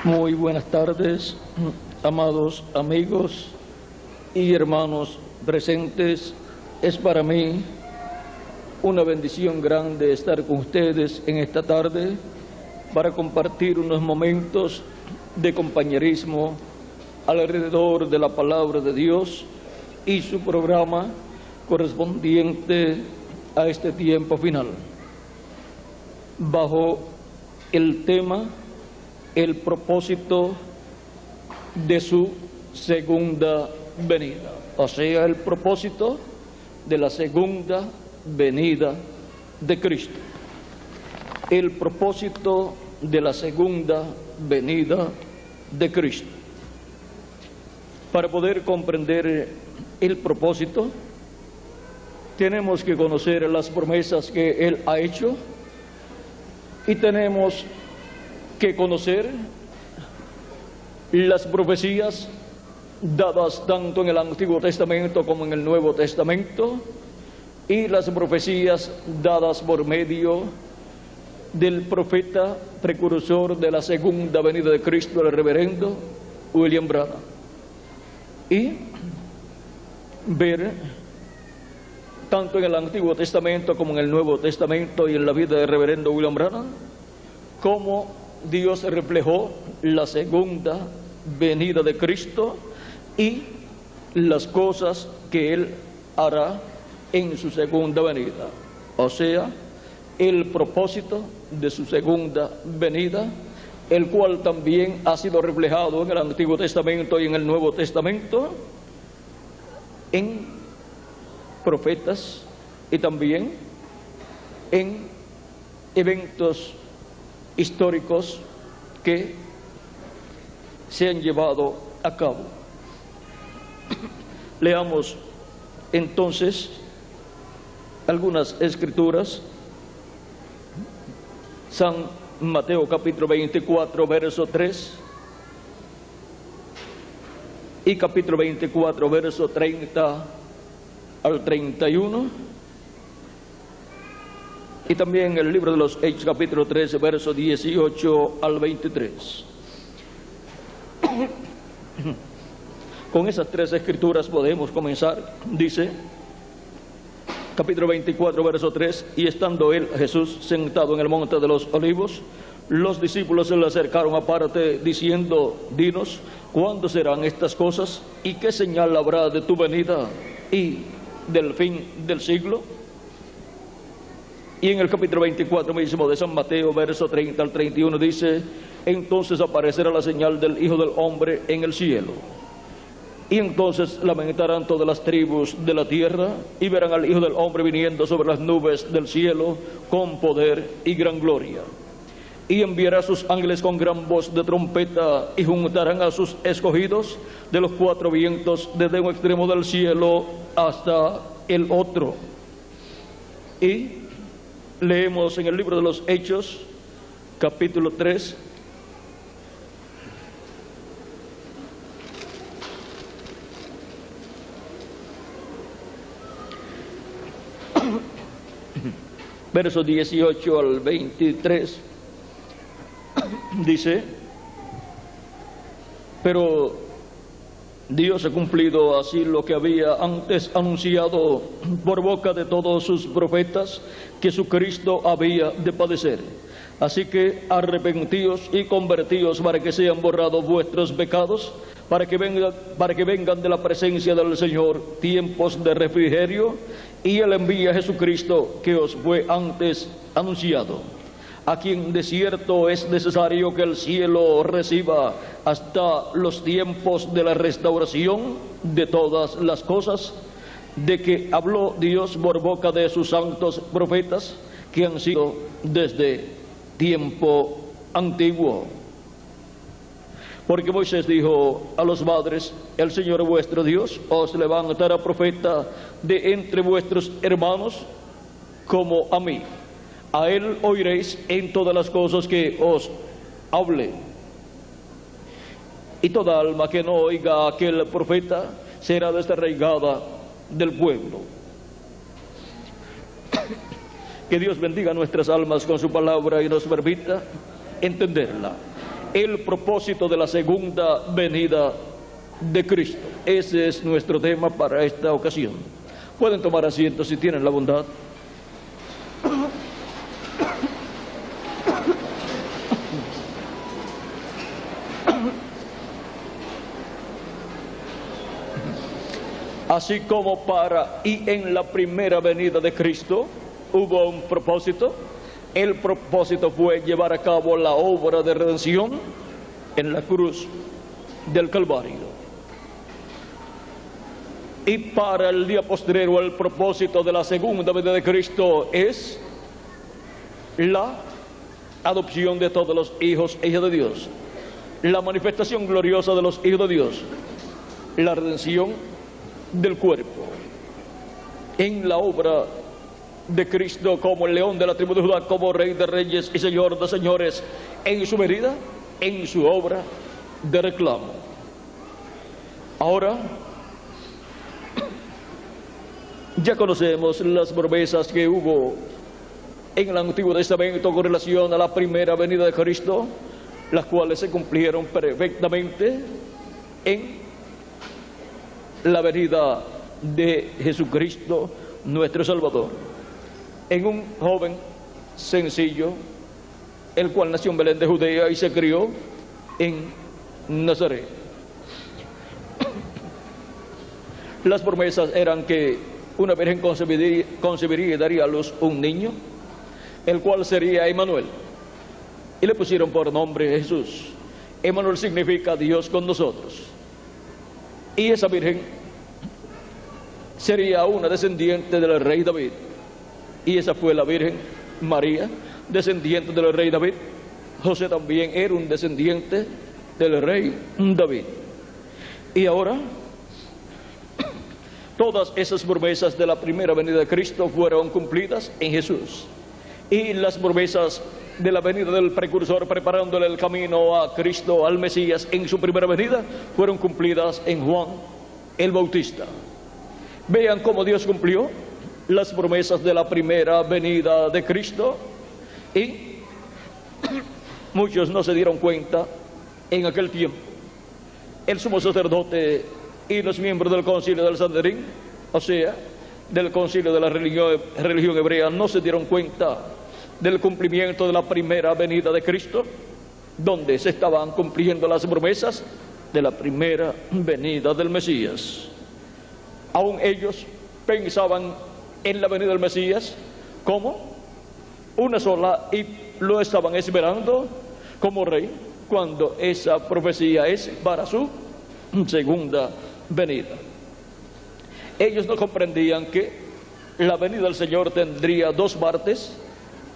Muy buenas tardes, amados amigos y hermanos presentes. Es para mí una bendición grande estar con ustedes en esta tarde para compartir unos momentos de compañerismo alrededor de la palabra de Dios y su programa correspondiente a este tiempo final, bajo el tema el propósito de su segunda venida, o sea, el propósito de la segunda venida de Cristo. El propósito de la segunda venida de Cristo. Para poder comprender el propósito, tenemos que conocer las promesas que Él ha hecho y tenemos que conocer las profecías dadas tanto en el Antiguo Testamento como en el Nuevo Testamento y las profecías dadas por medio del profeta precursor de la segunda venida de Cristo, el reverendo William Branham, y ver tanto en el Antiguo Testamento como en el Nuevo Testamento y en la vida del reverendo William Branham cómo Dios reflejó la segunda venida de Cristo y las cosas que Él hará en su segunda venida, o sea, el propósito de su segunda venida, el cual también ha sido reflejado en el Antiguo Testamento y en el Nuevo Testamento, en profetas y también en eventos históricos que se han llevado a cabo. Leamos entonces algunas escrituras. San Mateo capítulo 24 verso 3 y capítulo 24 verso 30 al 31, y también el libro de los Hechos capítulo 13 verso 18 al 23. Con esas tres escrituras podemos comenzar. Dice capítulo 24 verso 3: y estando él, Jesús, sentado en el monte de los olivos, los discípulos se le acercaron aparte diciendo: dinos, ¿cuándo serán estas cosas? ¿Y qué señal habrá de tu venida y del fin del siglo? Y en el capítulo 24 mismo de San Mateo, verso 30 al 31, dice: entonces aparecerá la señal del Hijo del Hombre en el cielo. Y entonces lamentarán todas las tribus de la tierra, y verán al Hijo del Hombre viniendo sobre las nubes del cielo, con poder y gran gloria. Y enviará a sus ángeles con gran voz de trompeta, y juntarán a sus escogidos de los cuatro vientos, desde un extremo del cielo hasta el otro. Y leemos en el libro de los Hechos, capítulo 3, versos 18 al 23, dice: pero Dios ha cumplido así lo que había antes anunciado por boca de todos sus profetas, que su Cristo había de padecer. Así que arrepentíos y convertíos para que sean borrados vuestros pecados, para que vengan de la presencia del Señor tiempos de refrigerio, y Él envía a Jesucristo que os fue antes anunciado, a quien de cierto es necesario que el cielo reciba hasta los tiempos de la restauración de todas las cosas, de que habló Dios por boca de sus santos profetas, que han sido desde tiempo antiguo. Porque Moisés dijo a los padres: el Señor vuestro Dios os levantará profeta de entre vuestros hermanos como a mí. A él oiréis en todas las cosas que os hable. Y toda alma que no oiga a aquel profeta será desarraigada del pueblo. Que Dios bendiga nuestras almas con su palabra y nos permita entenderla. el propósito de la segunda venida de Cristo. Ese es nuestro tema para esta ocasión. Pueden tomar asiento si tienen la bondad. Así como para y en la primera venida de Cristo hubo un propósito, el propósito fue llevar a cabo la obra de redención en la cruz del Calvario. Y para el día postrero el propósito de la segunda venida de Cristo es la adopción de todos los hijos e hijas de Dios, la manifestación gloriosa de los hijos de Dios, la redención del cuerpo. En la obra de Cristo como el león de la tribu de Judá, como rey de reyes y señor de señores, en su venida, en su obra de reclamo. Ahora ya conocemos las promesas que hubo en el Antiguo Testamento con relación a la primera venida de Cristo, las cuales se cumplieron perfectamente en la venida de Jesucristo nuestro Salvador, en un joven sencillo, el cual nació en Belén de Judea y se crió en Nazaret. Las promesas eran que una virgen concebiría y daría a luz un niño, el cual sería Emmanuel, y le pusieron por nombre Jesús. Emmanuel significa Dios con nosotros. Y esa virgen sería una descendiente del rey David. Y esa fue la Virgen María, descendiente del rey David. José también era un descendiente del rey David. Y ahora, todas esas promesas de la primera venida de Cristo fueron cumplidas en Jesús. Y las promesas de la venida del precursor, preparándole el camino a Cristo, al Mesías, en su primera venida, fueron cumplidas en Juan el Bautista. Vean cómo Dios cumplió las promesas de la primera venida de Cristo, y muchos no se dieron cuenta en aquel tiempo. El sumo sacerdote y los miembros del concilio del Sanedrín, o sea, del concilio de la religión hebrea, no se dieron cuenta del cumplimiento de la primera venida de Cristo, donde se estaban cumpliendo las promesas de la primera venida del Mesías. Aún ellos pensaban en la venida del Mesías como una sola y lo estaban esperando como rey, cuando esa profecía es para su segunda venida. Ellos no comprendían que la venida del Señor tendría dos partes.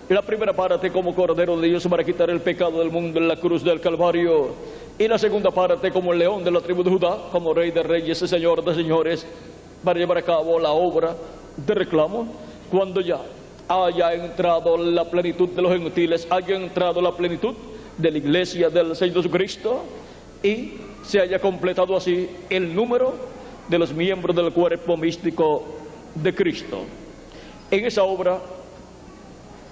La primera parte como Cordero de Dios para quitar el pecado del mundo en la cruz del Calvario, y la segunda parte como el león de la tribu de Judá, como rey de reyes y señor de señores, para llevar a cabo la obra de reclamo, cuando ya haya entrado la plenitud de los gentiles, haya entrado la plenitud de la iglesia del Señor Jesucristo, y se haya completado así el número de los miembros del cuerpo místico de Cristo. En esa obra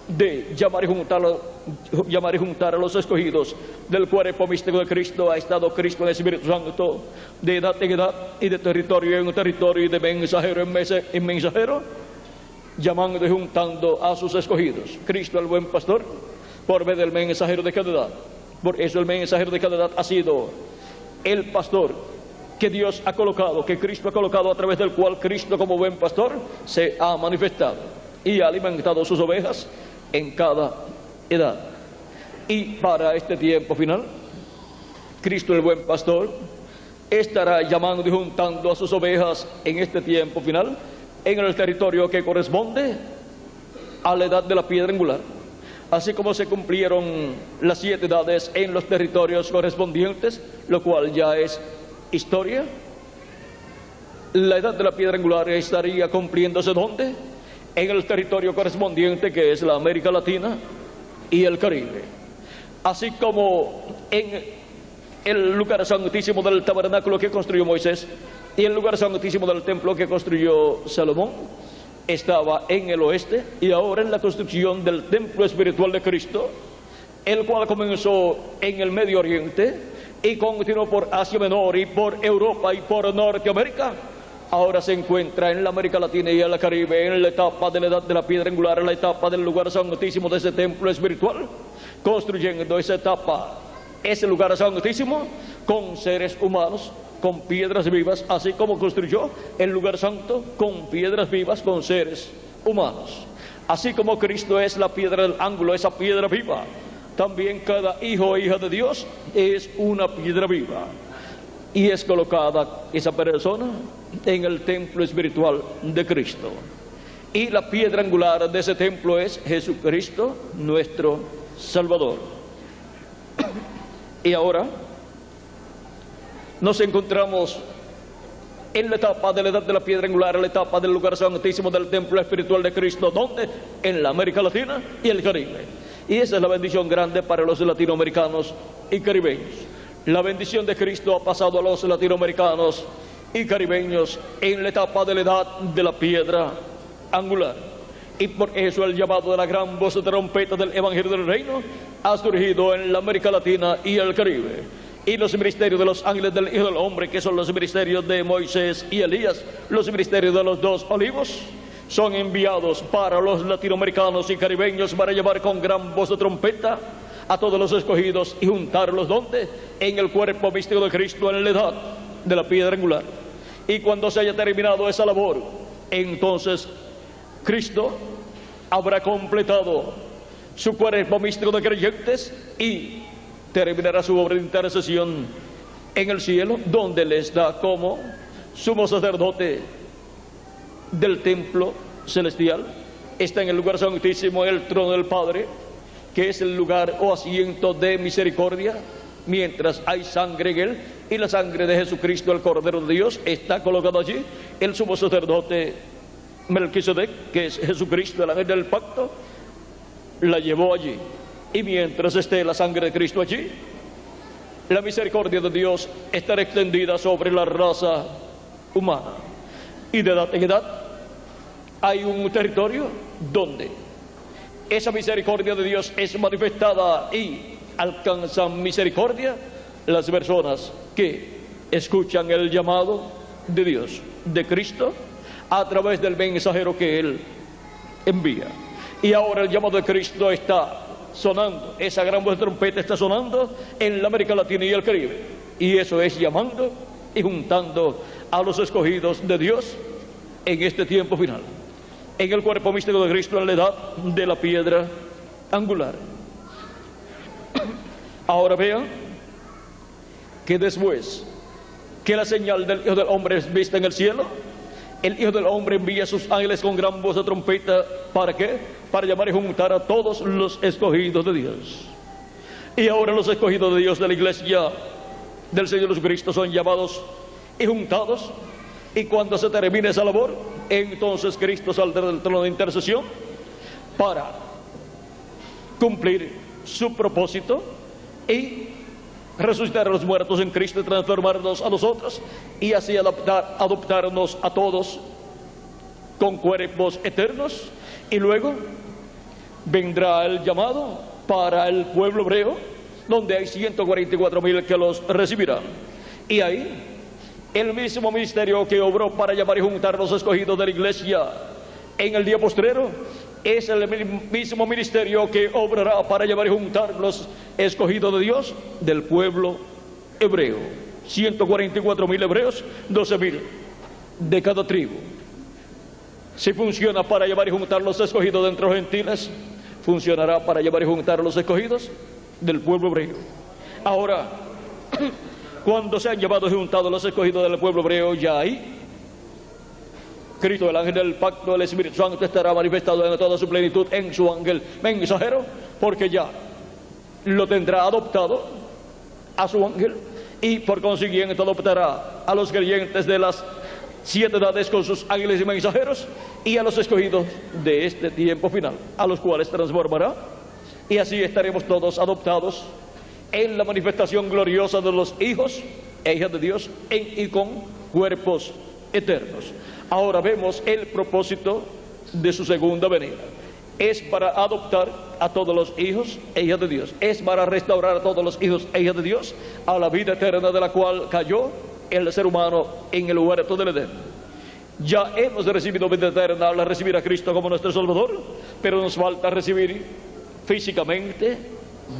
de llamar y juntar a los escogidos del cuerpo místico de Cristo, ha estado Cristo en el Espíritu Santo, de edad en edad y de territorio en territorio y de mensajero en mensajero, llamando y juntando a sus escogidos. Cristo, el buen pastor, por medio del mensajero de cada edad. Por eso el mensajero de cada edad ha sido el pastor que Dios ha colocado, que Cristo ha colocado, a través del cual Cristo, como buen pastor, se ha manifestado y ha alimentado sus ovejas en cada edad. Y para este tiempo final, Cristo, el buen pastor, estará llamando y juntando a sus ovejas en este tiempo final, en el territorio que corresponde a la edad de la piedra angular. Así como se cumplieron las 7 edades en los territorios correspondientes, lo cual ya es historia, la edad de la piedra angular estaría cumpliéndose ¿dónde? En el territorio correspondiente, que es la América Latina y el Caribe. Así como en el lugar santísimo del tabernáculo que construyó Moisés y el lugar santísimo del templo que construyó Salomón estaba en el oeste, y ahora en la construcción del templo espiritual de Cristo, el cual comenzó en el Medio Oriente y continuó por Asia Menor y por Europa y por Norteamérica. Ahora se encuentra en la América Latina y en el Caribe, en la etapa de la edad de la piedra angular, en la etapa del lugar santísimo de ese templo espiritual, construyendo esa etapa, ese lugar santísimo, con seres humanos, con piedras vivas, así como construyó el lugar santo con piedras vivas, con seres humanos. Así como Cristo es la piedra del ángulo, esa piedra viva, también cada hijo e hija de Dios es una piedra viva. Y es colocada esa persona en el templo espiritual de Cristo. Y la piedra angular de ese templo es Jesucristo, nuestro Salvador. Y ahora nos encontramos en la etapa de la edad de la piedra angular, en la etapa del lugar santísimo del templo espiritual de Cristo. ¿Dónde? En la América Latina y el Caribe. Y esa es la bendición grande para los latinoamericanos y caribeños. La bendición de Cristo ha pasado a los latinoamericanos y caribeños en la etapa de la edad de la piedra angular. Y por eso el llamado de la gran voz de trompeta del Evangelio del Reino ha surgido en la América Latina y el Caribe. Y los ministerios de los ángeles del Hijo del Hombre, que son los ministerios de Moisés y Elías, los ministerios de los dos olivos, son enviados para los latinoamericanos y caribeños para llevar con gran voz de trompeta a todos los escogidos y juntarlos, ¿dónde? En el cuerpo místico de Cristo, en la edad de la piedra angular. Y cuando se haya terminado esa labor, entonces Cristo habrá completado su cuerpo místico de creyentes y terminará su obra de intercesión en el cielo, donde les da como sumo sacerdote del templo celestial. Está en el lugar santísimo, en el trono del Padre, que es el lugar o asiento de misericordia, mientras hay sangre en él, y la sangre de Jesucristo, el Cordero de Dios, está colocado allí. El sumo sacerdote Melquisedec, que es Jesucristo, el ángel del pacto, la llevó allí. Y mientras esté la sangre de Cristo allí, la misericordia de Dios estará extendida sobre la raza humana. Y de edad en edad hay un territorio donde esa misericordia de Dios es manifestada y alcanzan misericordia las personas que escuchan el llamado de Dios, de Cristo, a través del mensajero que Él envía. Y ahora el llamado de Cristo está sonando, esa gran voz de trompeta está sonando en la América Latina y el Caribe. Y eso es llamando y juntando a los escogidos de Dios en este tiempo final, en el cuerpo místico de Cristo, en la edad de la piedra angular. Ahora vean que después que la señal del Hijo del Hombre es vista en el cielo, el Hijo del Hombre envía a sus ángeles con gran voz de trompeta. ¿Para qué? Para llamar y juntar a todos los escogidos de Dios. Y ahora los escogidos de Dios de la iglesia del Señor Jesucristo son llamados y juntados. Y cuando se termine esa labor, entonces Cristo saldrá del trono de intercesión para cumplir su propósito y resucitar a los muertos en Cristo y transformarnos a nosotros, y así adoptarnos a todos con cuerpos eternos. Y luego vendrá el llamado para el pueblo hebreo, donde hay 144.000 que los recibirán. Y ahí el mismo ministerio que obró para llamar y juntar a los escogidos de la iglesia en el día postrero es el mismo ministerio que obrará para llamar y juntar los escogidos de Dios del pueblo hebreo. 144.000 hebreos, 12.000 de cada tribu. Si funciona para llevar y juntar los escogidos de entre los gentiles, funcionará para llevar y juntar los escogidos del pueblo hebreo. Ahora, cuando se han llevado y juntado los escogidos del pueblo hebreo, ya ahí Cristo, el ángel del pacto, el Espíritu Santo, estará manifestado en toda su plenitud en su ángel mensajero, porque ya lo tendrá adoptado a su ángel, y por consiguiente adoptará a los creyentes de las 7 edades con sus ángeles y mensajeros, y a los escogidos de este tiempo final, a los cuales transformará, y así estaremos todos adoptados en la manifestación gloriosa de los hijos e hijas de Dios y con cuerpos eternos. Ahora vemos el propósito de su segunda venida. es para adoptar a todos los hijos e hijas de Dios, es para restaurar a todos los hijos e hijas de Dios a la vida eterna de la cual cayó el ser humano en el huerto del Edén. Ya hemos recibido vida eterna al recibir a Cristo como nuestro Salvador, pero nos falta recibir físicamente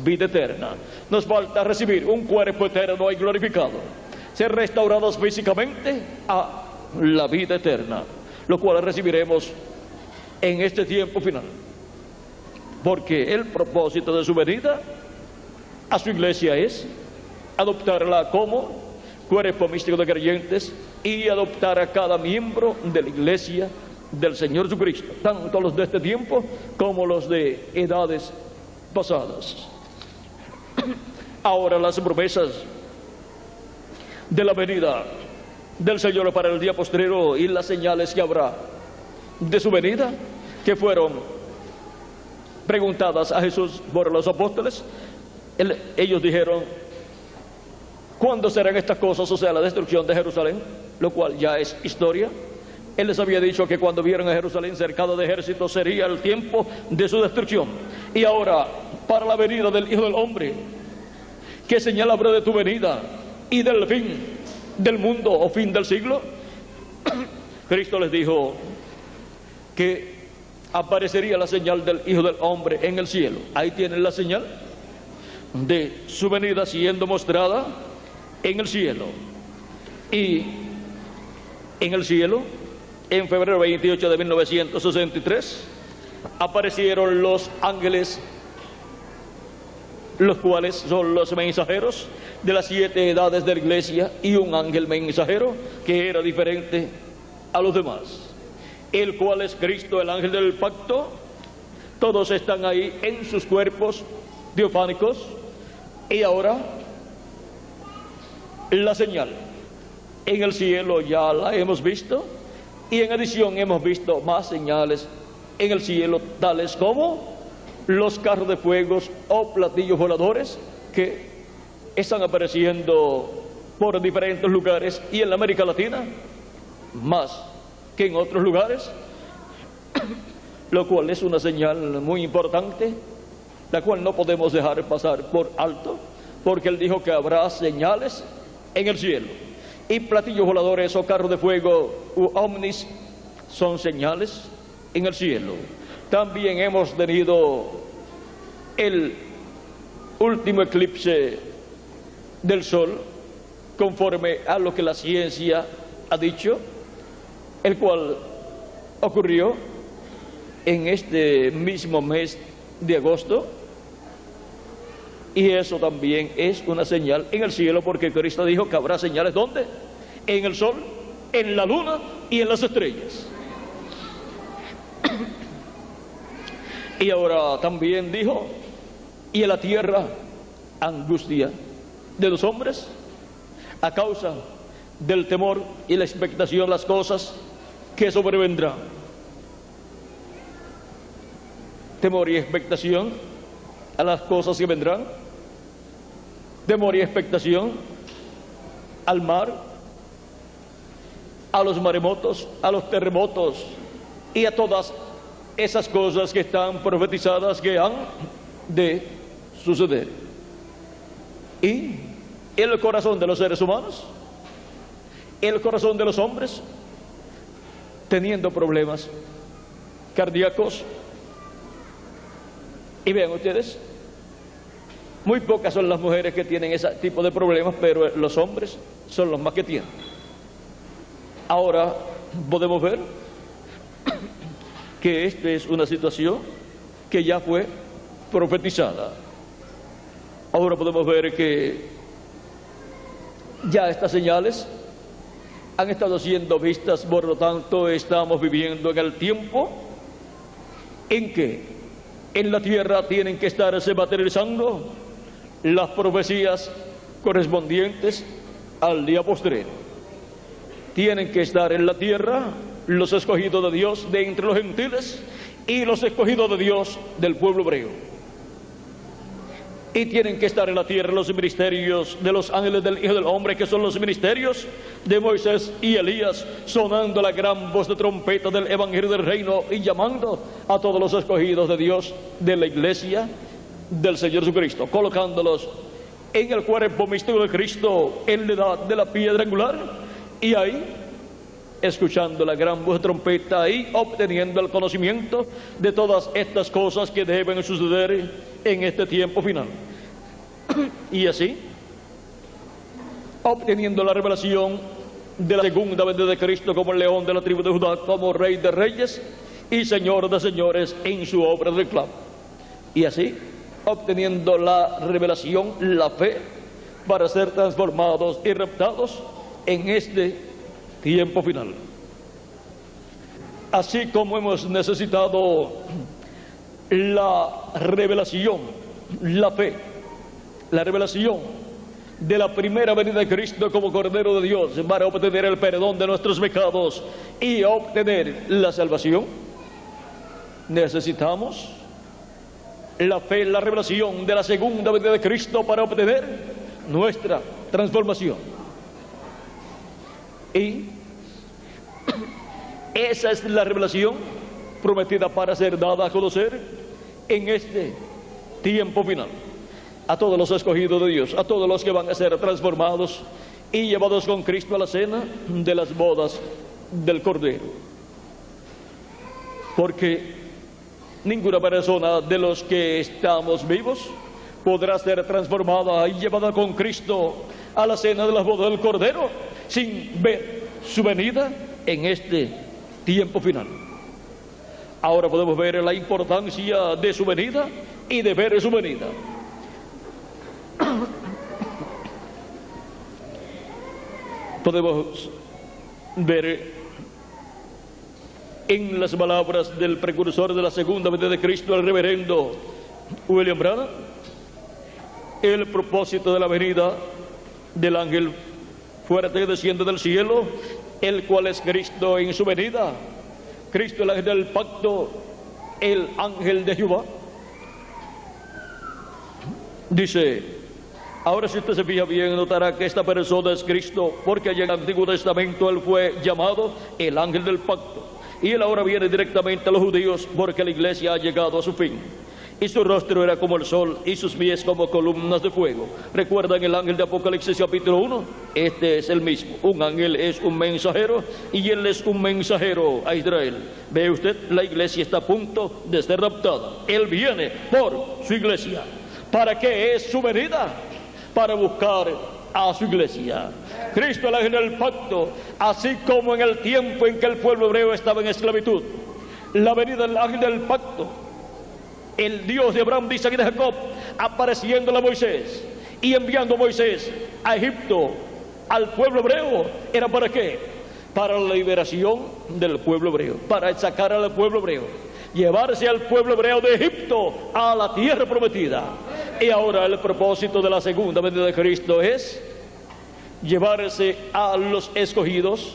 vida eterna. Nos falta recibir un cuerpo eterno y glorificado, ser restaurados físicamente a la vida eterna, lo cual recibiremos en este tiempo final. Porque el propósito de su venida a su iglesia es adoptarla como cuerpo místico de creyentes y adoptar a cada miembro de la iglesia del Señor Jesucristo, tanto los de este tiempo como los de edades pasadas. Ahora las promesas de la venida del Señor para el día postrero y las señales que habrá de su venida, que fueron preguntadas a Jesús por los apóstoles. Ellos dijeron: ¿cuándo serán estas cosas? O sea, la destrucción de Jerusalén, lo cual ya es historia. Él les había dicho que cuando vieron a Jerusalén cercado de ejércitos sería el tiempo de su destrucción. Y ahora, para la venida del Hijo del Hombre, ¿qué señal habrá de tu venida y del fin del mundo o fin del siglo? Cristo les dijo que aparecería la señal del Hijo del Hombre en el cielo. Ahí tienen la señal de su venida siendo mostrada en el cielo. Y en el cielo, en febrero 28 de 1963, aparecieron los ángeles, los cuales son los mensajeros de las 7 edades de la iglesia, y un ángel mensajero que era diferente a los demás, el cual es Cristo, el ángel del pacto. Todos están ahí en sus cuerpos teofánicos. Y ahora la señal en el cielo ya la hemos visto, y en adición hemos visto más señales en el cielo, tales como los carros de fuego o platillos voladores que están apareciendo por diferentes lugares, y en la América Latina más que en otros lugares, lo cual es una señal muy importante, la cual no podemos dejar pasar por alto, porque Él dijo que habrá señales en el cielo. Y platillos voladores o carros de fuego u ovnis son señales en el cielo. También hemos tenido el último eclipse del sol, conforme a lo que la ciencia ha dicho, el cual ocurrió en este mismo mes de agosto. Y eso también es una señal en el cielo, porque Cristo dijo que habrá señales, ¿dónde? En el sol, en la luna y en las estrellas. Y ahora también dijo: y en la tierra angustia de los hombres a causa del temor y la expectación, las cosas que sobrevendrán. Temor y expectación a las cosas que vendrán. Temor y expectación al mar, a los maremotos, a los terremotos y a todas esas cosas que están profetizadas que han de suceder. Y el corazón de los seres humanos, el corazón de los hombres, teniendo problemas cardíacos. Y vean ustedes, muy pocas son las mujeres que tienen ese tipo de problemas, pero los hombres son los más que tienen. Ahora podemos ver que esta es una situación que ya fue profetizada. Ahora podemos ver que ya estas señales han estado siendo vistas, por lo tanto estamos viviendo en el tiempo en que en la tierra tienen que estarse materializando las profecías correspondientes al día postrero. Tienen que estar en la tierra los escogidos de Dios de entre los gentiles y los escogidos de Dios del pueblo hebreo. Y tienen que estar en la tierra los ministerios de los ángeles del Hijo del Hombre, que son los ministerios de Moisés y Elías, sonando la gran voz de trompeta del Evangelio del Reino y llamando a todos los escogidos de Dios, de la iglesia del Señor Jesucristo, colocándolos en el cuerpo místico de Cristo, en la edad de la piedra angular, y ahí escuchando la gran voz de trompeta y obteniendo el conocimiento de todas estas cosas que deben suceder en este tiempo final. Y así, obteniendo la revelación de la segunda venida de Cristo como el león de la tribu de Judá, como Rey de reyes y Señor de señores en su obra de reclamo. Y así, obteniendo la revelación, la fe, para ser transformados y raptados en este tiempo final. Así como hemos necesitado la revelación, la fe, la revelación de la primera venida de Cristo como Cordero de Dios para obtener el perdón de nuestros pecados y obtener la salvación, necesitamos la fe, la revelación de la segunda venida de Cristo para obtener nuestra transformación. Y esa es la revelación prometida para ser dada a conocer en este tiempo final a todos los escogidos de Dios, a todos los que van a ser transformados y llevados con Cristo a la cena de las bodas del Cordero. Porque ninguna persona de los que estamos vivos podrá ser transformada y llevada con Cristo a la cena de las bodas del Cordero sin ver su venida en este tiempo final. Ahora podemos ver la importancia de su venida y de ver su venida. Podemos ver en las palabras del precursor de la segunda venida de Cristo, el reverendo William Branham, el propósito de la venida del ángel fuerte que desciende del cielo, el cual es Cristo en su venida. Cristo, el ángel del pacto, el ángel de Jehová. Dice, ahora si usted se fija bien, notará que esta persona es Cristo, porque allá en el Antiguo Testamento él fue llamado el ángel del pacto, y él ahora viene directamente a los judíos porque la iglesia ha llegado a su fin. Y su rostro era como el sol y sus pies como columnas de fuego. ¿Recuerdan el ángel de Apocalipsis capítulo 1? Este es el mismo. Un ángel es un mensajero y él es un mensajero a Israel. Ve usted, la iglesia está a punto de ser raptada. Él viene por su iglesia. ¿Para qué es su venida? Para buscar a su iglesia. Cristo, el ángel del pacto, así como en el tiempo en que el pueblo hebreo estaba en esclavitud, la venida del ángel del pacto, el Dios de Abraham, de Isaac y de Jacob, apareciéndole a Moisés y enviando a Moisés a Egipto, al pueblo hebreo, ¿era para qué? Para la liberación del pueblo hebreo, para sacar al pueblo hebreo, llevarse al pueblo hebreo de Egipto a la tierra prometida. Y ahora el propósito de la segunda venida de Cristo es llevarse a los escogidos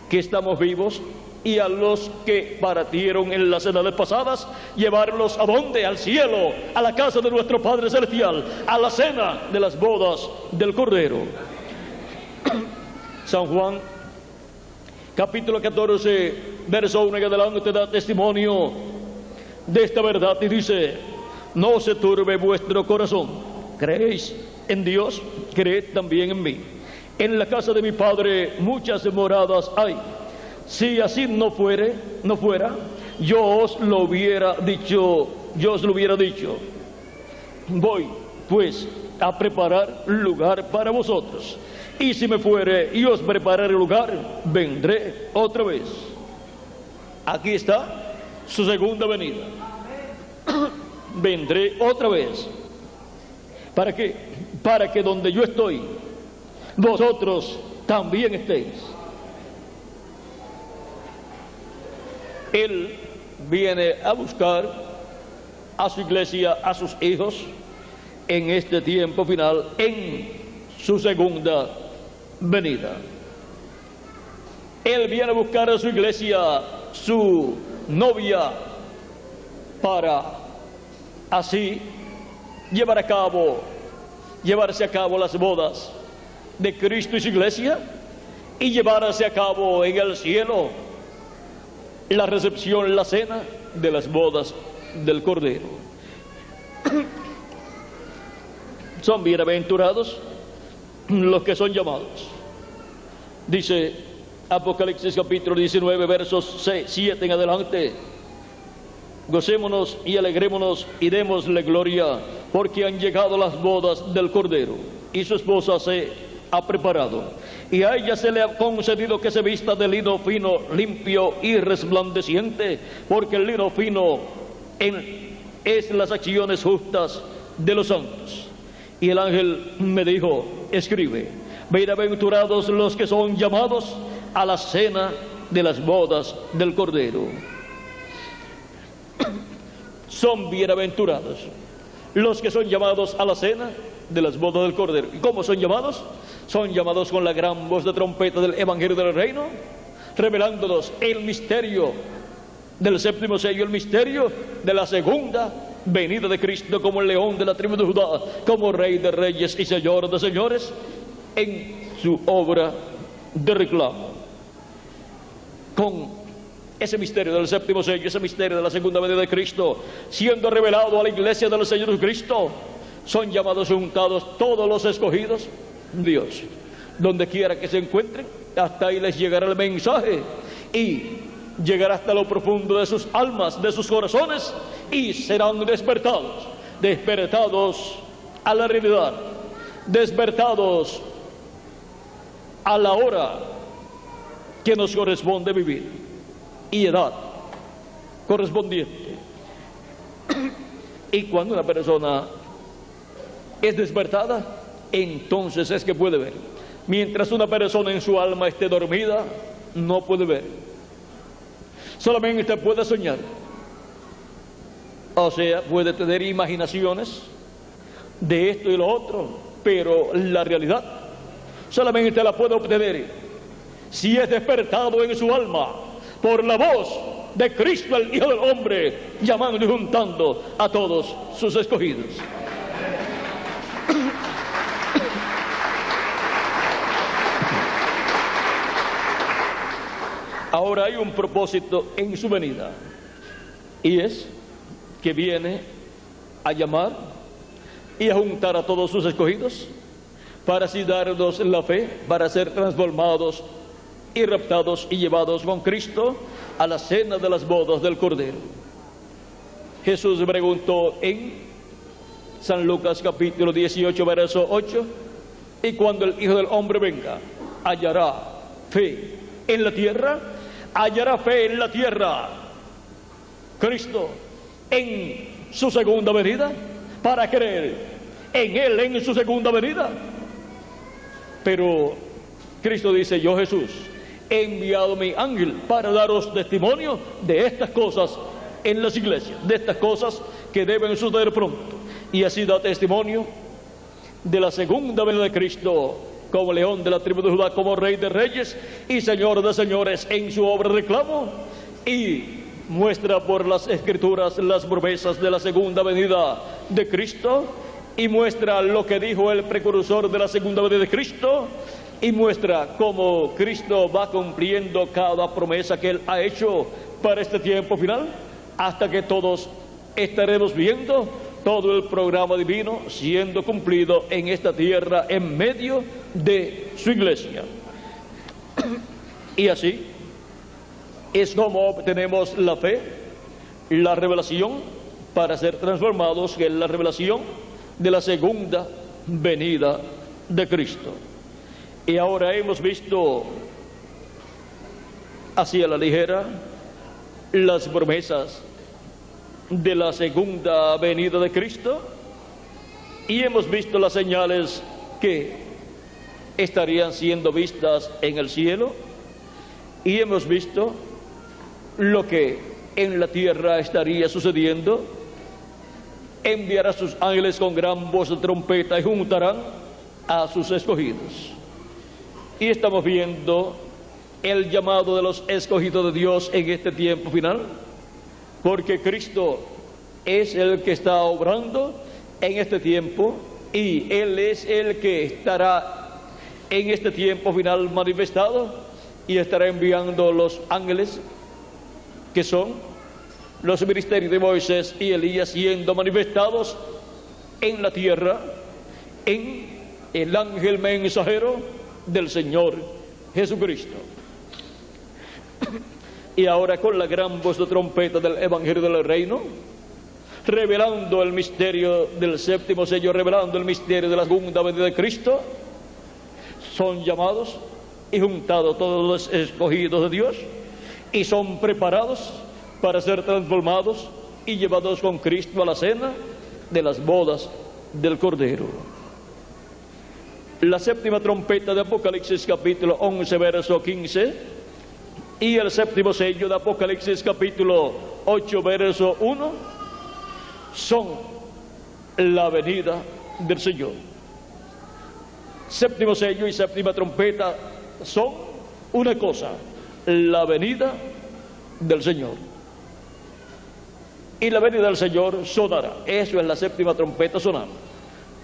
que estamos vivos y a los que partieron en las edades pasadas, llevarlos ¿a dónde? Al cielo, a la casa de nuestro Padre Celestial, a la cena de las bodas del Cordero. San Juan, capítulo 14, verso 1 en adelante, da testimonio de esta verdad y dice: no se turbe vuestro corazón, creéis en Dios, creed también en mí. En la casa de mi Padre muchas moradas hay. Si así no fuera, yo os lo hubiera dicho. Voy, pues, a preparar lugar para vosotros. Y si me fuere y os prepararé lugar, vendré otra vez. Aquí está su segunda venida. Vendré otra vez. ¿Para qué? Para que donde yo estoy, vosotros también estéis. Él viene a buscar a su iglesia, a sus hijos, en este tiempo final, en su segunda venida. Él viene a buscar a su iglesia, su novia, para así llevarse a cabo las bodas de Cristo y su iglesia, y llevarse a cabo en el cielo la recepción, la cena de las bodas del Cordero. Son bienaventurados los que son llamados. Dice Apocalipsis capítulo 19, versos 7 en adelante: gocémonos y alegrémonos y démosle gloria, porque han llegado las bodas del Cordero, y su esposa se ha preparado, y a ella se le ha concedido que se vista de lino fino, limpio y resplandeciente, porque el lino fino es las acciones justas de los santos. Y el ángel me dijo: escribe, bienaventurados los que son llamados a la cena de las bodas del Cordero. Son bienaventurados los que son llamados a la cena de las bodas del Cordero. ¿Y cómo son llamados? Son llamados con la gran voz de trompeta del Evangelio del Reino, revelándonos el misterio del séptimo sello, el misterio de la segunda venida de Cristo como el león de la tribu de Judá, como Rey de reyes y Señor de señores, en su obra de reclamo. Con ese misterio del séptimo sello, ese misterio de la segunda venida de Cristo, siendo revelado a la iglesia del Señor Jesucristo, son llamados y juntados todos los escogidos de Dios. Donde quiera que se encuentren, hasta ahí les llegará el mensaje, y llegará hasta lo profundo de sus almas, de sus corazones, y serán despertados a la realidad, despertados a la hora que nos corresponde vivir y edad correspondiente. Y cuando una persona es despertada, entonces es que puede ver. Mientras una persona en su alma esté dormida, no puede ver. Solamente puede soñar. O sea, puede tener imaginaciones de esto y lo otro, pero la realidad solamente la puede obtener si es despertado en su alma por la voz de Cristo, el Hijo del Hombre, llamando y juntando a todos sus escogidos. Ahora hay un propósito en su venida, y es que viene a llamar y a juntar a todos sus escogidos, para así darnos la fe, para ser transformados y raptados y llevados con Cristo a la cena de las bodas del Cordero. Jesús preguntó en San Lucas capítulo 18, verso 8: y cuando el Hijo del Hombre venga, ¿hallará fe en la tierra? ¿Hallará fe en la tierra Cristo en su segunda venida, para creer en Él en su segunda venida? Pero Cristo dice: yo, Jesús, he enviado mi ángel para daros testimonio de estas cosas en las iglesias, de estas cosas que deben suceder pronto. Y así da testimonio de la segunda venida de Cristo como león de la tribu de Judá, como Rey de reyes y Señor de señores en su obra de reclamo, y muestra por las Escrituras las promesas de la segunda venida de Cristo, y muestra lo que dijo el precursor de la segunda venida de Cristo, y muestra cómo Cristo va cumpliendo cada promesa que Él ha hecho para este tiempo final, hasta que todos estaremos viendo todo el programa divino siendo cumplido en esta tierra en medio de su iglesia. Y así es como obtenemos la fe, la revelación para ser transformados, que es la revelación de la segunda venida de Cristo. Y ahora hemos visto así a la ligera las promesas de la segunda venida de Cristo, y hemos visto las señales que estarían siendo vistas en el cielo, y hemos visto lo que en la tierra estaría sucediendo. Enviará a sus ángeles con gran voz de trompeta y juntarán a sus escogidos. Y estamos viendo el llamado de los escogidos de Dios en este tiempo final, porque Cristo es el que está obrando en este tiempo, y Él es el que estará en este tiempo final manifestado, y estará enviando los ángeles, que son los ministerios de Moisés y Elías, siendo manifestados en la tierra, en el ángel mensajero del Señor Jesucristo. Y ahora, con la gran voz de trompeta del Evangelio del Reino, revelando el misterio del séptimo sello, revelando el misterio de la segunda venida de Cristo, son llamados y juntados todos los escogidos de Dios, y son preparados para ser transformados y llevados con Cristo a la cena de las bodas del Cordero. La séptima trompeta de Apocalipsis capítulo 11 verso 15, y el séptimo sello de Apocalipsis capítulo 8 verso 1 son la venida del Señor. Séptimo sello y séptima trompeta son una cosa: la venida del Señor. Y la venida del Señor sonará. Eso es la séptima trompeta sonando.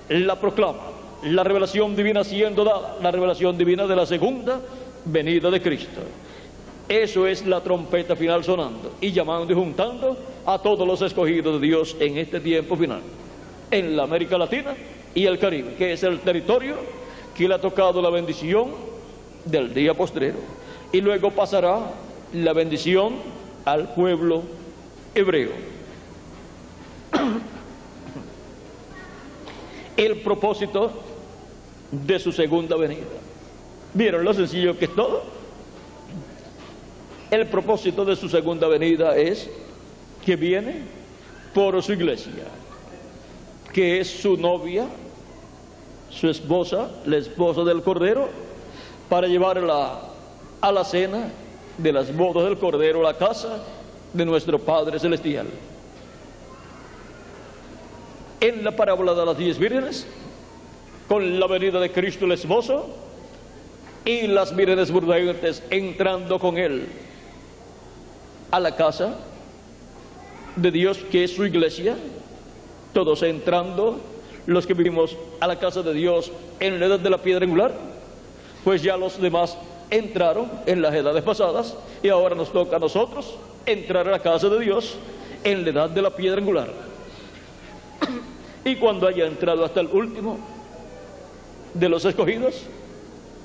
La proclama, la revelación divina siendo dada, la revelación divina de la segunda venida de Cristo. Eso es la trompeta final sonando y llamando y juntando a todos los escogidos de Dios en este tiempo final, en la América Latina y el Caribe, que es el territorio que le ha tocado la bendición del día postrero. Y luego pasará la bendición al pueblo hebreo. El propósito de su segunda venida. ¿Vieron lo sencillo que es todo? El propósito de su segunda venida es que viene por su iglesia, que es su novia, su esposa, la esposa del Cordero, para llevarla a la cena de las bodas del Cordero, a la casa de nuestro Padre Celestial. En la parábola de las 10 vírgenes, con la venida de Cristo el esposo y las vírgenes prudentes entrando con Él a la casa de Dios, que es su iglesia, todos entrando, los que vivimos a la casa de Dios en la edad de la piedra angular, pues ya los demás entraron en las edades pasadas, y ahora nos toca a nosotros entrar a la casa de Dios en la edad de la piedra angular. Y cuando haya entrado hasta el último de los escogidos,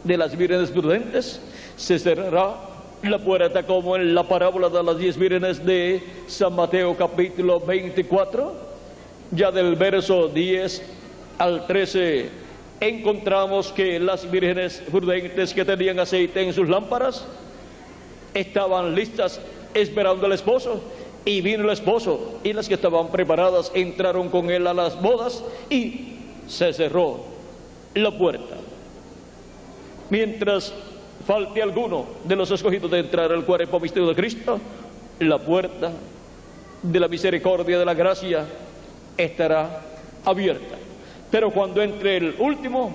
de las vírgenes prudentes, se cerrará la puerta, como en la parábola de las 10 vírgenes de San Mateo capítulo 24, ya del verso 10 al 13, encontramos que las vírgenes prudentes que tenían aceite en sus lámparas estaban listas esperando al esposo, y vino el esposo, y las que estaban preparadas entraron con él a las bodas, y se cerró la puerta. Mientras falte alguno de los escogidos de entrar al cuerpo misterio de Cristo, la puerta de la misericordia, de la gracia, estará abierta. Pero cuando entre el último,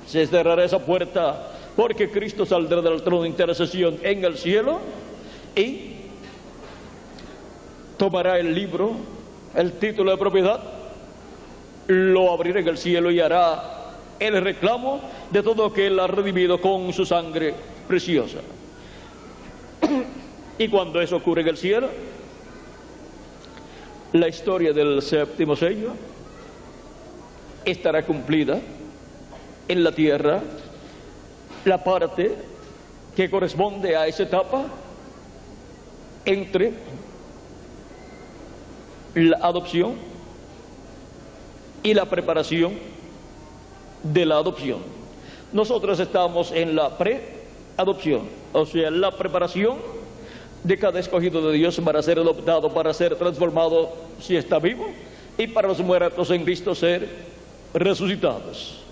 se cerrará esa puerta, porque Cristo saldrá del trono de intercesión en el cielo y tomará el libro, el título de propiedad, lo abrirá en el cielo y hará el reclamo de todo lo que Él ha redimido con su sangre preciosa. Y cuando eso ocurre en el cielo, la historia del séptimo sello estará cumplida en la tierra, la parte que corresponde a esa etapa entre la adopción y la preparación de la adopción. Nosotros estamos en la preadopción, o sea, la preparación de cada escogido de Dios para ser adoptado, para ser transformado si está vivo, y para los muertos en Cristo ser resucitados.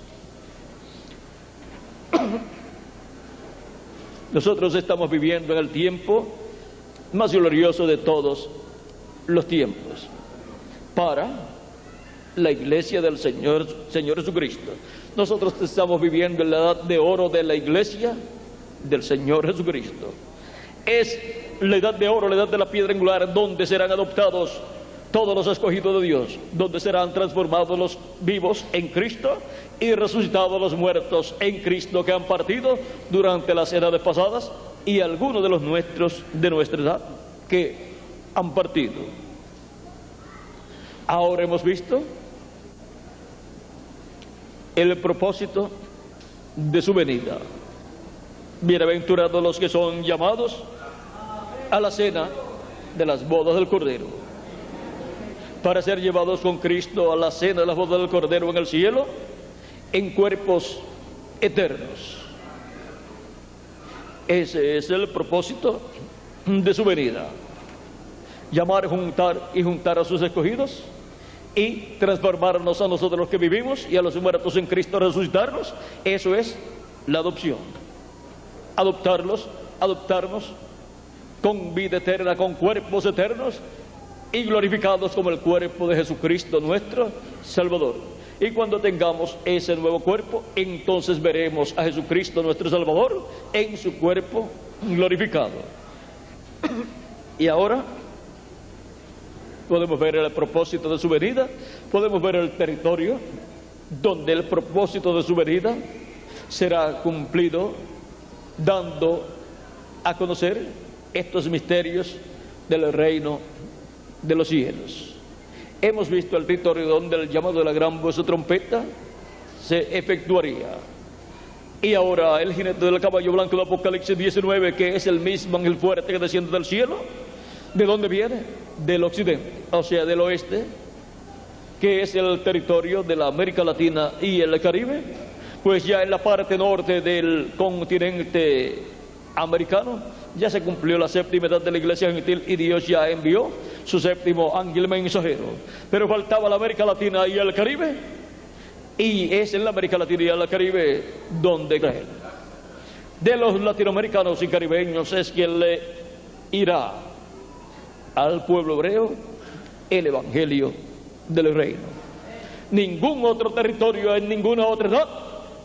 Nosotros estamos viviendo en el tiempo más glorioso de todos los tiempos para la iglesia del Señor Jesucristo. Nosotros estamos viviendo en la edad de oro de la iglesia del Señor Jesucristo. Es la edad de oro, la edad de la piedra angular, donde serán adoptados todos los escogidos de Dios, donde serán transformados los vivos en Cristo y resucitados los muertos en Cristo que han partido durante las edades pasadas, y algunos de los nuestros de nuestra edad que han partido. Ahora hemos visto el propósito de su venida. Bienaventurados los que son llamados a la cena de las bodas del Cordero, para ser llevados con Cristo a la cena de las bodas del Cordero en el cielo, en cuerpos eternos. Ese es el propósito de su venida: llamar, juntar a sus escogidos y transformarnos a nosotros los que vivimos, y a los muertos en Cristo resucitarlos. Eso es la adopción. Adoptarnos con vida eterna, con cuerpos eternos y glorificados como el cuerpo de Jesucristo nuestro Salvador. Y cuando tengamos ese nuevo cuerpo, entonces veremos a Jesucristo nuestro Salvador en su cuerpo glorificado. Y ahora podemos ver el propósito de su venida, podemos ver el territorio donde el propósito de su venida será cumplido, dando a conocer estos misterios del reino de los cielos. Hemos visto el territorio donde el llamado de la gran voz de trompeta se efectuaría. Y ahora el jinete del caballo blanco de Apocalipsis 19, que es el mismo ángel fuerte que desciende del cielo, ¿de dónde viene? Del occidente, o sea, del oeste, que es el territorio de la América Latina y el Caribe. Pues ya en la parte norte del continente americano ya se cumplió la séptima edad de la iglesia gentil, y Dios ya envió su séptimo ángel mensajero. Pero faltaba la América Latina y el Caribe, y es en la América Latina y el Caribe donde Israel, de los latinoamericanos y caribeños, es quien le irá al pueblo hebreo el evangelio del reino. Ningún otro territorio en ninguna otra edad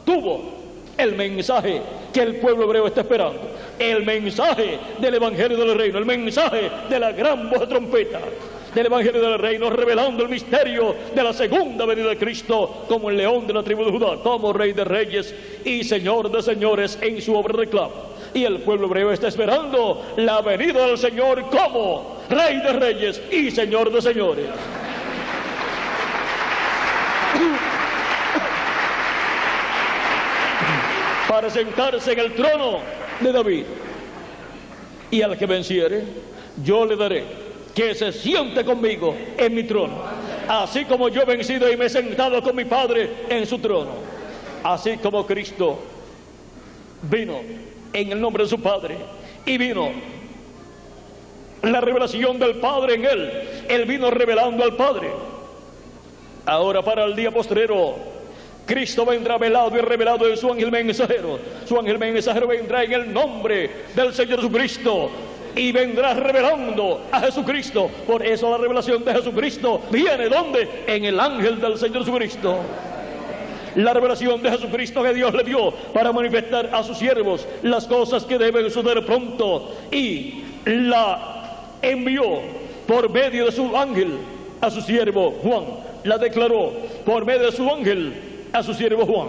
tuvo el mensaje que el pueblo hebreo está esperando, el mensaje del evangelio del reino, el mensaje de la gran voz de trompeta del evangelio del reino, revelando el misterio de la segunda venida de Cristo como el león de la tribu de Judá, como rey de reyes y señor de señores en su obra de reclamo. Y el pueblo hebreo está esperando la venida del Señor como rey de reyes y señor de señores. Para sentarse en el trono de David. Y al que venciere, yo le daré que se siente conmigo en mi trono, así como yo he vencido y me he sentado con mi Padre en su trono. Así como Cristo vino en el nombre de su Padre, y vino la revelación del Padre en él vino revelando al Padre. Ahora, para el día postrero, Cristo vendrá velado y revelado en su ángel mensajero. Su ángel mensajero vendrá en el nombre del Señor Jesucristo y vendrá revelando a Jesucristo. Por eso la revelación de Jesucristo viene ¿dónde? En el ángel del Señor Jesucristo. La revelación de Jesucristo que Dios le dio para manifestar a sus siervos las cosas que deben suceder pronto, y la envió por medio de su ángel a su siervo Juan. La declaró por medio de su ángel a su siervo Juan.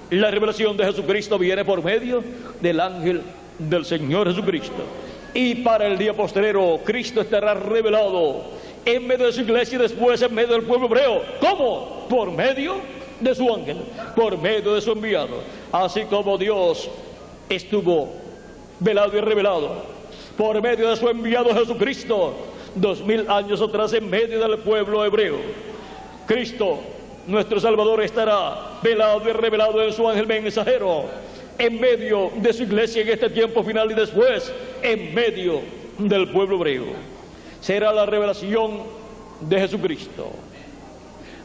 La revelación de Jesucristo viene por medio del ángel del Señor Jesucristo. Y para el día postrero, Cristo estará revelado en medio de su iglesia y después en medio del pueblo hebreo. ¿Cómo? Por medio de su ángel, por medio de su enviado. Así como Dios estuvo velado y revelado por medio de su enviado Jesucristo 2000 años atrás en medio del pueblo hebreo, Cristo nuestro Salvador estará velado y revelado en su ángel mensajero en medio de su iglesia en este tiempo final, y después en medio del pueblo hebreo. Será la revelación de Jesucristo,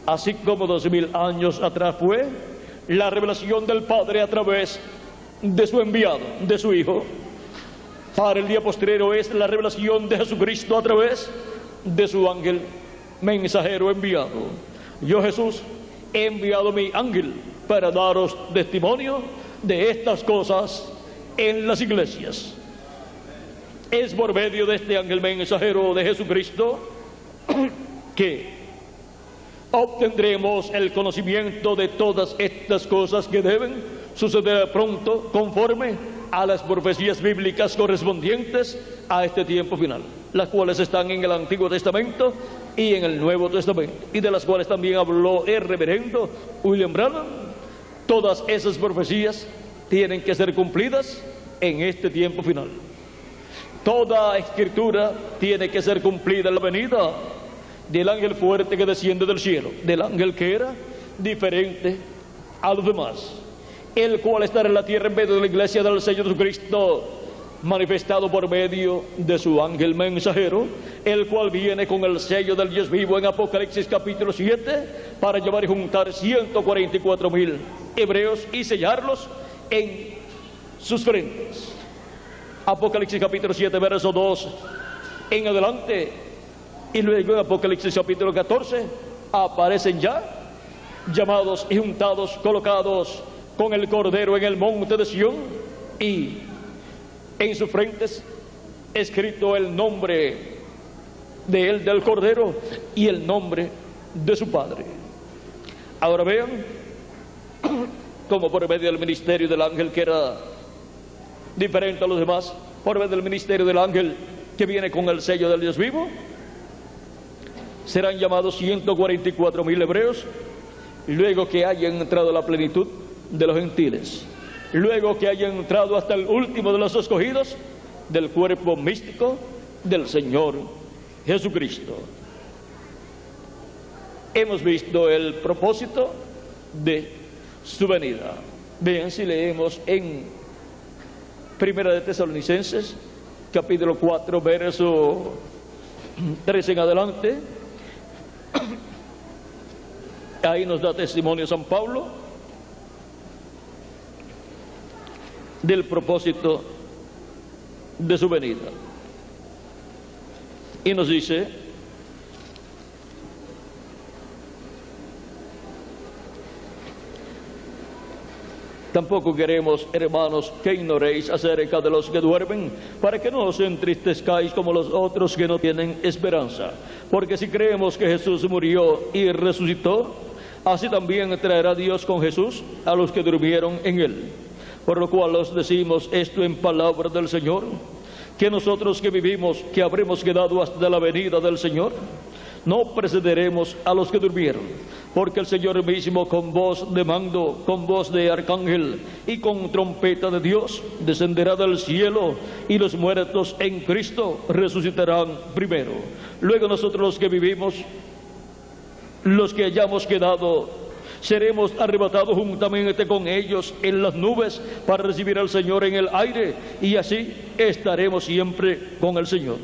así como 2000 años atrás fue la revelación del Padre a través de su enviado, de su Hijo. Para el día postrero es la revelación de Jesucristo a través de su ángel mensajero enviado. Yo, Jesús, he enviado mi ángel para daros testimonio de estas cosas en las iglesias. Es por medio de este ángel mensajero de Jesucristo que obtendremos el conocimiento de todas estas cosas que deben suceder pronto conforme a las profecías bíblicas correspondientes a este tiempo final, las cuales están en el Antiguo Testamento y en el Nuevo Testamento, y de las cuales también habló el reverendo William Branham. Todas esas profecías tienen que ser cumplidas en este tiempo final. Toda escritura tiene que ser cumplida en la venida del ángel fuerte que desciende del cielo, del ángel que era diferente a los demás, el cual estará en la tierra en medio de la iglesia del Señor Jesucristo, manifestado por medio de su ángel mensajero, el cual viene con el sello del Dios vivo en Apocalipsis capítulo 7, para llevar y juntar 144,000 hebreos y sellarlos en sus frentes. Apocalipsis capítulo 7, verso 2 en adelante, y luego en Apocalipsis capítulo 14 aparecen ya llamados y juntados, colocados con el Cordero en el monte de Sión, y en sus frentes escrito el nombre de él, del Cordero, y el nombre de su Padre. Ahora vean como por medio del ministerio del ángel que era diferente a los demás, por medio del ministerio del ángel que viene con el sello del Dios vivo, serán llamados 144,000 hebreos, luego que hayan entrado a la plenitud de los gentiles, luego que hayan entrado hasta el último de los escogidos del cuerpo místico del Señor Jesucristo. Hemos visto el propósito de su venida. Vean si leemos en Primera de Tesalonicenses capítulo 4 verso 3 en adelante. Ahí nos da testimonio San Pablo del propósito de su venida, y nos dice: tampoco queremos, hermanos, que ignoréis acerca de los que duermen, para que no os entristezcáis como los otros que no tienen esperanza. Porque si creemos que Jesús murió y resucitó, así también traerá Dios con Jesús a los que durmieron en él. Por lo cual os decimos esto en palabra del Señor, que nosotros que vivimos, que habremos quedado hasta la venida del Señor, no precederemos a los que durmieron, porque el Señor mismo, con voz de mando, con voz de arcángel y con trompeta de Dios, descenderá del cielo, y los muertos en Cristo resucitarán primero. Luego nosotros los que vivimos, los que hayamos quedado, seremos arrebatados juntamente con ellos en las nubes para recibir al Señor en el aire, y así estaremos siempre con el Señor.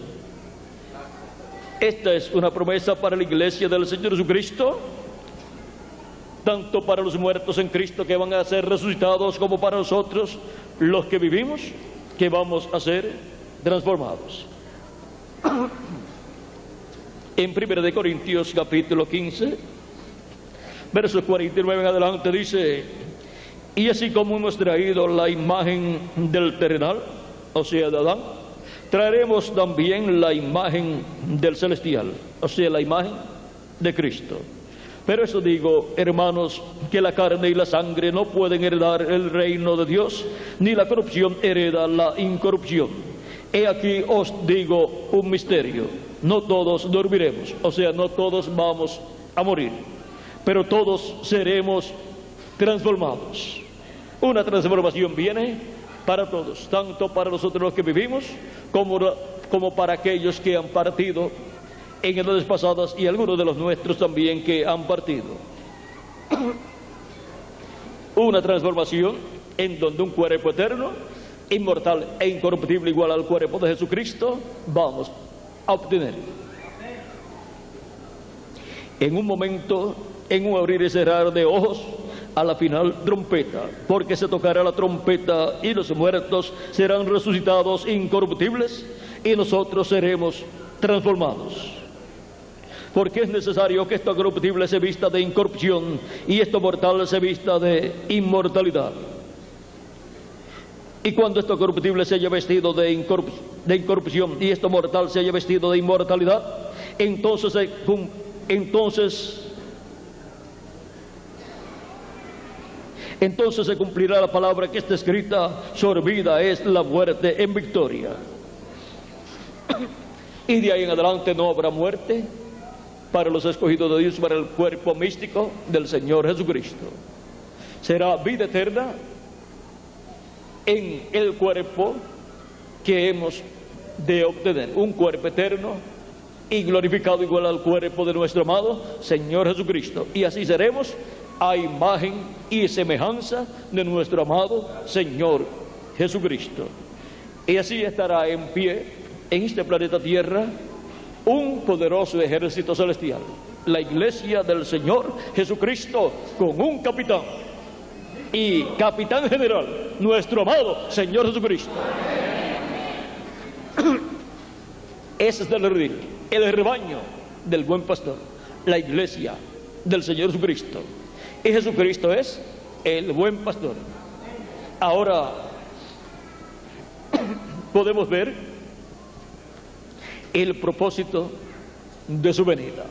Esta es una promesa para la iglesia del Señor Jesucristo, tanto para los muertos en Cristo que van a ser resucitados, como para nosotros los que vivimos, que vamos a ser transformados. En 1 Corintios capítulo 15, versos 49 en adelante dice: y así como hemos traído la imagen del terrenal, o sea de Adán, traeremos también la imagen del celestial, o sea la imagen de Cristo. Pero eso digo, hermanos, que la carne y la sangre no pueden heredar el reino de Dios, ni la corrupción hereda la incorrupción. He aquí os digo un misterio: no todos dormiremos, o sea, no todos vamos a morir, pero todos seremos transformados. Una transformación viene para todos, tanto para nosotros los que vivimos, como para aquellos que han partido en edades pasadas, y algunos de los nuestros también que han partido. Una transformación en donde un cuerpo eterno, inmortal e incorruptible, igual al cuerpo de Jesucristo, vamos a obtener. En un momento, en un abrir y cerrar de ojos, a la final trompeta, porque se tocará la trompeta y los muertos serán resucitados incorruptibles, y nosotros seremos transformados. Porque es necesario que esto corruptible se vista de incorrupción y esto mortal se vista de inmortalidad. Y cuando esto corruptible se haya vestido de incorrupción y esto mortal se haya vestido de inmortalidad, entonces se cumplirá la palabra que está escrita: sorbida es la muerte en victoria. Y de ahí en adelante no habrá muerte para los escogidos de Dios, para el cuerpo místico del Señor Jesucristo. Será vida eterna en el cuerpo que hemos de obtener, un cuerpo eterno y glorificado igual al cuerpo de nuestro amado Señor Jesucristo. Y así seremos a imagen y semejanza de nuestro amado Señor Jesucristo. Y así estará en pie en este planeta Tierra un poderoso ejército celestial, la iglesia del Señor Jesucristo, con un capitán y capitán general, nuestro amado Señor Jesucristo. Ese es el rebaño del buen pastor, la iglesia del Señor Jesucristo. Y Jesucristo es el buen pastor. Ahora podemos ver el propósito de su venida.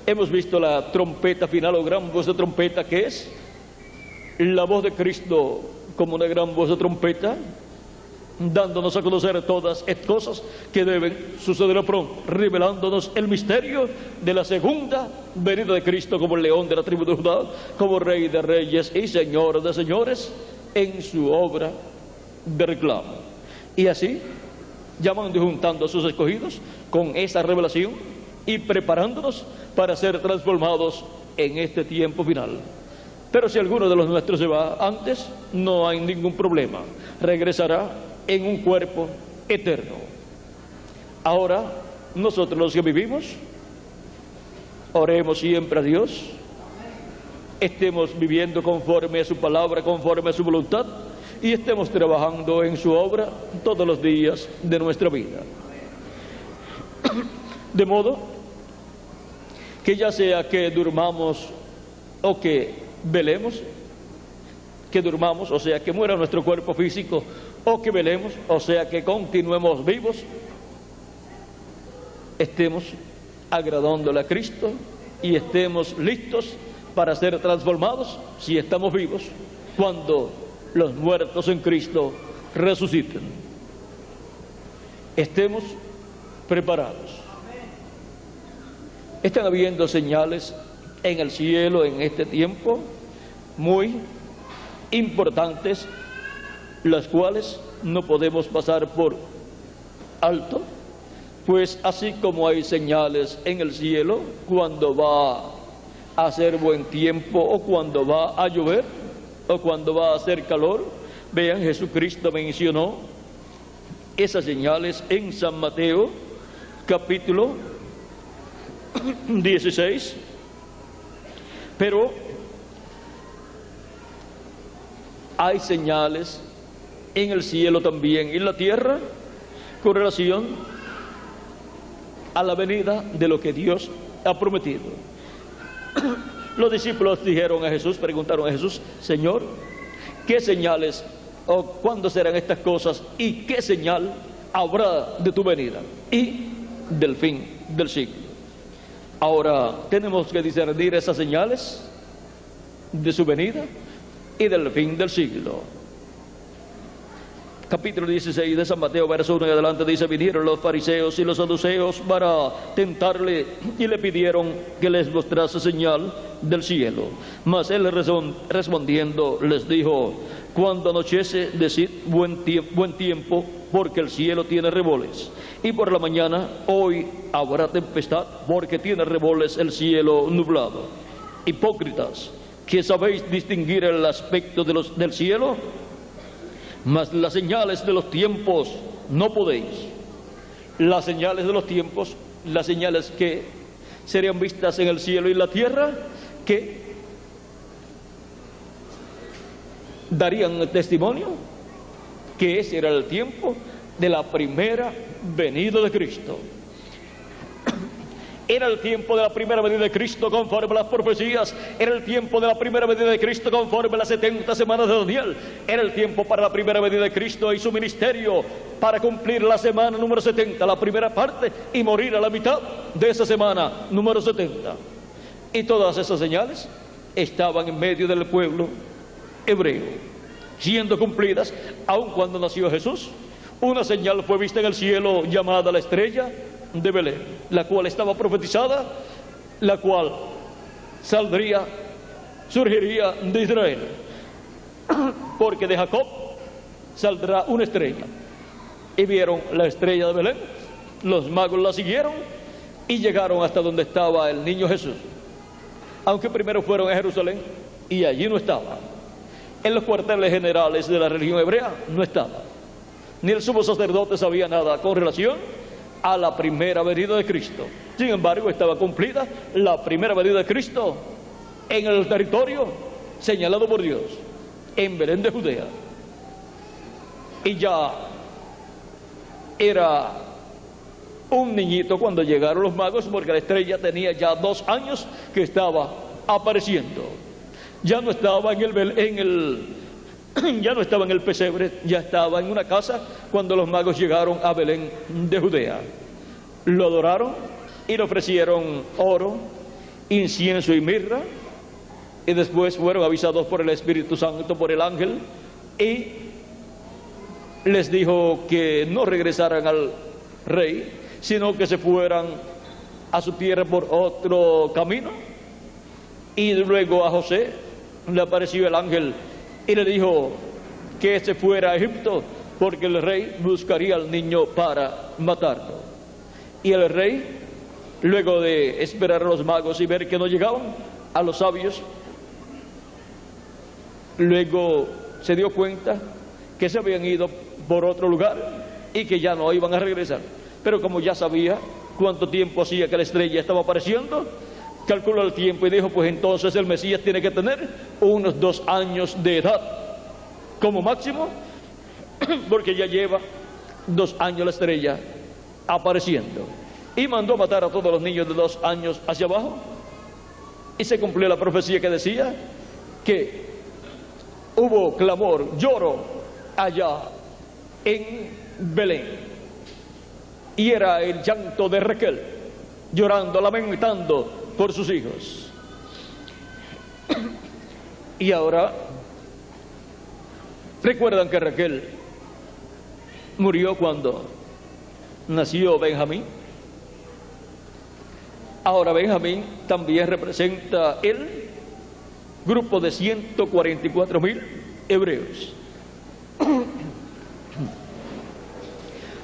Hemos visto la trompeta final o gran voz de trompeta, que es la voz de Cristo como una gran voz de trompeta, dándonos a conocer todas estas cosas que deben suceder pronto, revelándonos el misterio de la segunda venida de Cristo como el león de la tribu de Judá, como Rey de reyes y Señor de señores, en su obra de reclamo. Y así, llamando y juntando a sus escogidos con esa revelación y preparándonos para ser transformados en este tiempo final. Pero si alguno de los nuestros se va antes, no hay ningún problema, regresará en un cuerpo eterno. Ahora, nosotros los que vivimos, oremos siempre a Dios, estemos viviendo conforme a su palabra, conforme a su voluntad, y estemos trabajando en su obra todos los días de nuestra vida. De modo que ya sea que durmamos o que velemos, que durmamos, o sea que muera nuestro cuerpo físico, o que velemos, o sea que continuemos vivos, estemos agradándole a Cristo y estemos listos para ser transformados, si estamos vivos, cuando los muertos en Cristo resuciten. Estemos preparados. Están habiendo señales en el cielo en este tiempo muy importantes, las cuales no podemos pasar por alto, pues así como hay señales en el cielo cuando va a hacer buen tiempo o cuando va a llover o cuando va a hacer calor, vean, Jesucristo mencionó esas señales en San Mateo capítulo 16, pero hay señales en el cielo también y en la tierra con relación a la venida de lo que Dios ha prometido. Los discípulos dijeron a Jesús, preguntaron a Jesús: Señor, ¿qué señales o cuándo serán estas cosas y qué señal habrá de tu venida y del fin del siglo? Ahora tenemos que discernir esas señales de su venida y del fin del siglo. Capítulo 16 de San Mateo, verso 1 y adelante, dice: vinieron los fariseos y los saduceos para tentarle y le pidieron que les mostrase señal del cielo. Mas él respondiendo les dijo: cuando anochece, decid buen tiempo, porque el cielo tiene revoles. Y por la mañana, hoy habrá tempestad, porque tiene revoles el cielo nublado. Hipócritas, que sabéis distinguir el aspecto del cielo, mas las señales de los tiempos no podéis. Las señales de los tiempos, las señales que serían vistas en el cielo y la tierra, que darían testimonio que ese era el tiempo de la primera venida de Cristo. Era el tiempo de la primera venida de Cristo conforme a las profecías. Era el tiempo de la primera venida de Cristo conforme a las 70 semanas de Daniel. Era el tiempo para la primera venida de Cristo y su ministerio para cumplir la semana número 70, la primera parte, y morir a la mitad de esa semana número 70. Y todas esas señales estaban en medio del pueblo hebreo, siendo cumplidas aun cuando nació Jesús. Una señal fue vista en el cielo llamada la estrella de Belén, la cual estaba profetizada, la cual surgiría de Israel, porque de Jacob saldrá una estrella. Y vieron la estrella de Belén, los magos la siguieron y llegaron hasta donde estaba el niño Jesús, aunque primero fueron a Jerusalén y allí no estaba. En los cuarteles generales de la religión hebrea no estaba, ni el sumo sacerdote sabía nada con relación a la primera venida de Cristo. Sin embargo, estaba cumplida la primera venida de Cristo en el territorio señalado por Dios, en Belén de Judea. Y ya era un niñito cuando llegaron los magos, porque la estrella tenía ya 2 años que estaba apareciendo. Ya no estaba ya no estaba en el pesebre, ya estaba en una casa cuando los magos llegaron a Belén de Judea. Lo adoraron y le ofrecieron oro, incienso y mirra, y después fueron avisados por el Espíritu Santo, por el ángel, y les dijo que no regresaran al rey, sino que se fueran a su tierra por otro camino. Y luego a José le apareció el ángel y le dijo que se fuera a Egipto, porque el rey buscaría al niño para matarlo. Y el rey, luego de esperar a los magos y ver que no llegaban, a los sabios, luego se dio cuenta que se habían ido por otro lugar y que ya no iban a regresar. Pero como ya sabía cuánto tiempo hacía que la estrella estaba apareciendo, calculó el tiempo y dijo: pues entonces el Mesías tiene que tener unos 2 años de edad como máximo, porque ya lleva 2 años la estrella apareciendo. Y mandó matar a todos los niños de 2 años hacia abajo, y se cumplió la profecía que decía que hubo clamor, lloro allá en Belén, y era el llanto de Raquel, llorando, lamentando por sus hijos. Y ahora recuerdan que Raquel murió cuando nació Benjamín. Ahora Benjamín también representa el grupo de 144,000 hebreos.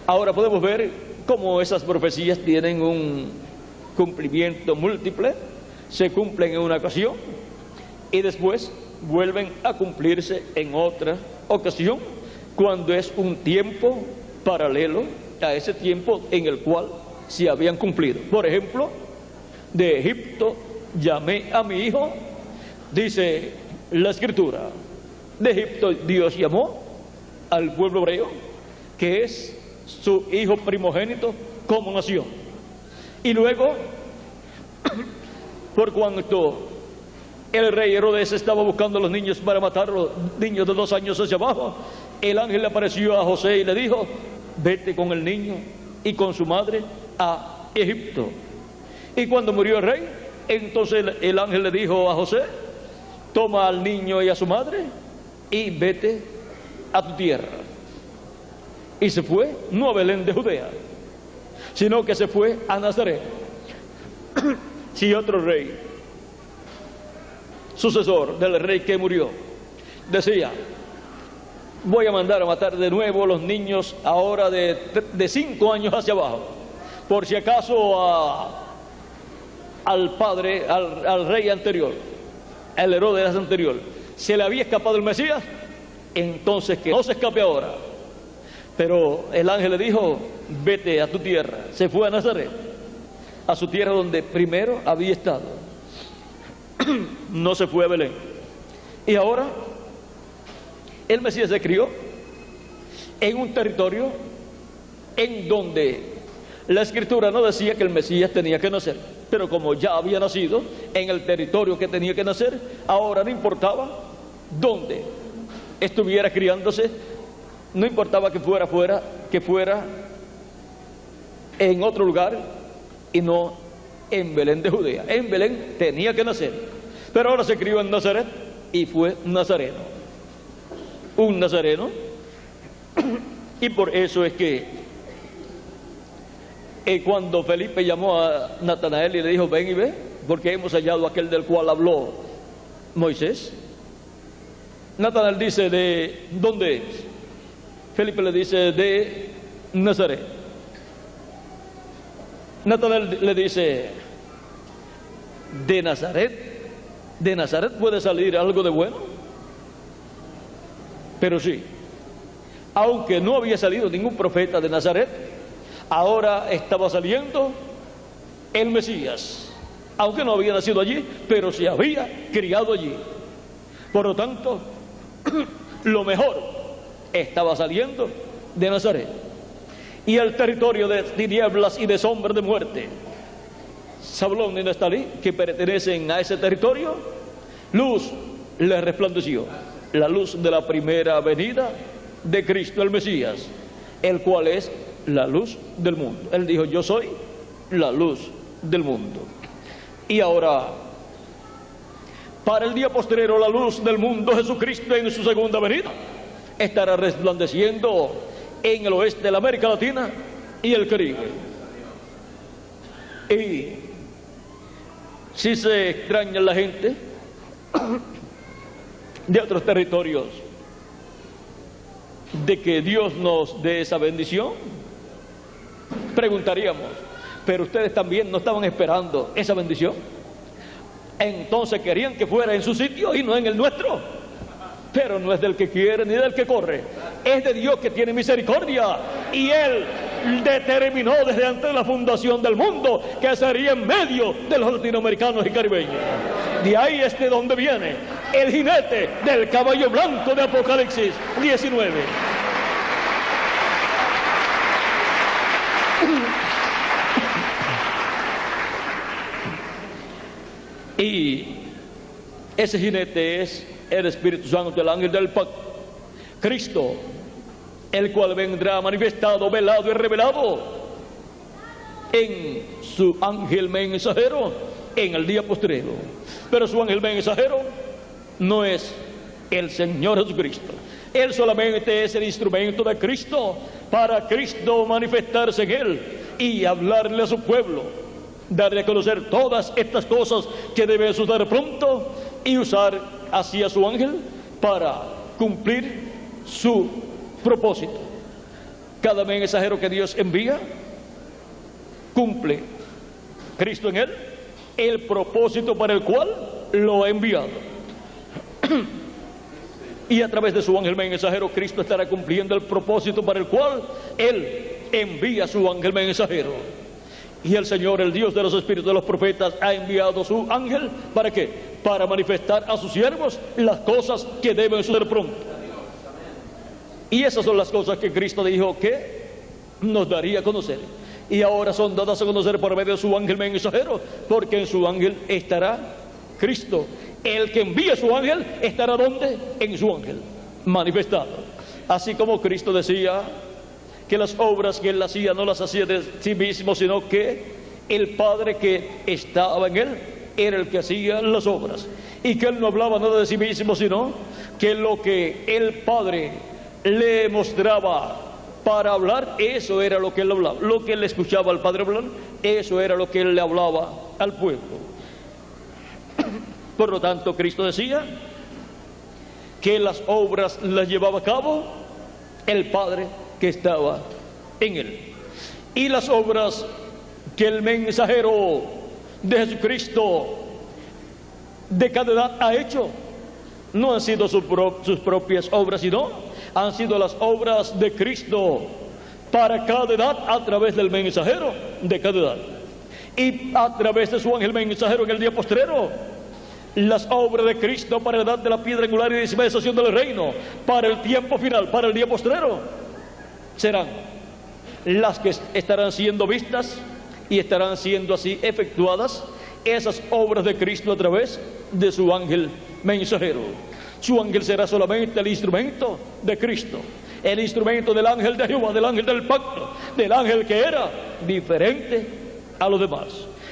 Ahora podemos ver cómo esas profecías tienen un cumplimiento múltiple, se cumplen en una ocasión y después vuelven a cumplirse en otra ocasión, cuando es un tiempo paralelo a ese tiempo en el cual se habían cumplido. Por ejemplo, de Egipto llamé a mi hijo, dice la Escritura. De Egipto Dios llamó al pueblo hebreo, que es su hijo primogénito como nación. Y luego, por cuanto el rey Herodes estaba buscando a los niños para matar a los niños de 2 años hacia abajo, el ángel le apareció a José y le dijo: vete con el niño y con su madre a Egipto. Y cuando murió el rey, entonces el ángel le dijo a José: toma al niño y a su madre y vete a tu tierra. Y se fue, no a Belén de Judea, sino que se fue a Nazaret. Si otro rey, sucesor del rey que murió, decía: voy a mandar a matar de nuevo a los niños ahora de 5 años hacia abajo, por si acaso al padre, al rey anterior, al Herodes anterior, se le había escapado el Mesías, entonces que no se escape ahora. Pero el ángel le dijo: vete a tu tierra. Se fue a Nazaret, a su tierra donde primero había estado. No se fue a Belén. Y ahora el Mesías se crió en un territorio en donde la Escritura no decía que el Mesías tenía que nacer. Pero como ya había nacido en el territorio que tenía que nacer, ahora no importaba dónde estuviera criándose, no importaba que fuera fuera, que fuera en otro lugar y no en Belén de Judea. En Belén tenía que nacer, pero ahora se crió en Nazaret y fue nazareno, un nazareno. Y por eso es que cuando Felipe llamó a Natanael y le dijo: ven y ve, porque hemos hallado aquel del cual habló Moisés. Natanael dice: ¿de dónde es? Felipe le dice: de Nazaret. Natanael le dice: ¿de Nazaret? ¿De Nazaret puede salir algo de bueno? Pero sí, aunque no había salido ningún profeta de Nazaret, ahora estaba saliendo el Mesías, aunque no había nacido allí, pero se había criado allí. Por lo tanto, lo mejor estaba saliendo de Nazaret. Y el territorio de tinieblas y de sombra de muerte, Zabulón y Neftalí, que pertenecen a ese territorio, luz les resplandeció, la luz de la primera venida de Cristo el Mesías, el cual es la luz del mundo. Él dijo: yo soy la luz del mundo. Y ahora, para el día postrero, la luz del mundo, Jesucristo, en su segunda venida, estará resplandeciendo en el oeste de la América Latina y el Caribe. Y si se extraña la gente de otros territorios de que Dios nos dé esa bendición, preguntaríamos: pero ustedes también no estaban esperando esa bendición. Entonces querían que fuera en su sitio y no en el nuestro. Pero no es del que quiere ni del que corre, es de Dios, que tiene misericordia, y Él determinó desde antes de la fundación del mundo que sería en medio de los latinoamericanos y caribeños. De ahí es de donde viene el jinete del caballo blanco de Apocalipsis 19. Y ese jinete es el Espíritu Santo, el ángel del pacto, Cristo, el cual vendrá manifestado, velado y revelado en su ángel mensajero en el día postrero. Pero su ángel mensajero no es el Señor Jesucristo. Él solamente es el instrumento de Cristo para Cristo manifestarse en él y hablarle a su pueblo, darle a conocer todas estas cosas que debe suceder pronto, y usar así a su ángel para cumplir su propósito. Cada mensajero que Dios envía, cumple Cristo en él el propósito para el cual lo ha enviado. Y a través de su ángel mensajero, Cristo estará cumpliendo el propósito para el cual Él envía a su ángel mensajero. Y el Señor, el Dios de los espíritus de los profetas, ha enviado su ángel, ¿para qué? Para manifestar a sus siervos las cosas que deben suceder pronto. Y esas son las cosas que Cristo dijo que nos daría a conocer. Y ahora son dadas a conocer por medio de su ángel mensajero, porque en su ángel estará Cristo. El que envía su ángel estará ¿dónde? En su ángel manifestado. Así como Cristo decía que las obras que él hacía no las hacía de sí mismo, sino que el Padre que estaba en él era el que hacía las obras, y que él no hablaba nada de sí mismo, sino que lo que el Padre le mostraba para hablar, eso era lo que él hablaba. Lo que él escuchaba al Padre hablar, eso era lo que él le hablaba al pueblo. Por lo tanto, Cristo decía que las obras las llevaba a cabo el Padre que estaba en él. Y las obras que el mensajero de Jesucristo de cada edad ha hecho no han sido sus propias obras, sino han sido las obras de Cristo para cada edad a través del mensajero de cada edad, y a través de su ángel mensajero en el día postrero. Las obras de Cristo para la edad de la piedra angular y dispensación del reino, para el tiempo final, para el día postrero, serán las que estarán siendo vistas y estarán siendo así efectuadas esas obras de Cristo a través de su ángel mensajero. Su ángel será solamente el instrumento de Cristo, el instrumento del ángel de Jehová, del ángel del pacto, del ángel que era diferente a los demás,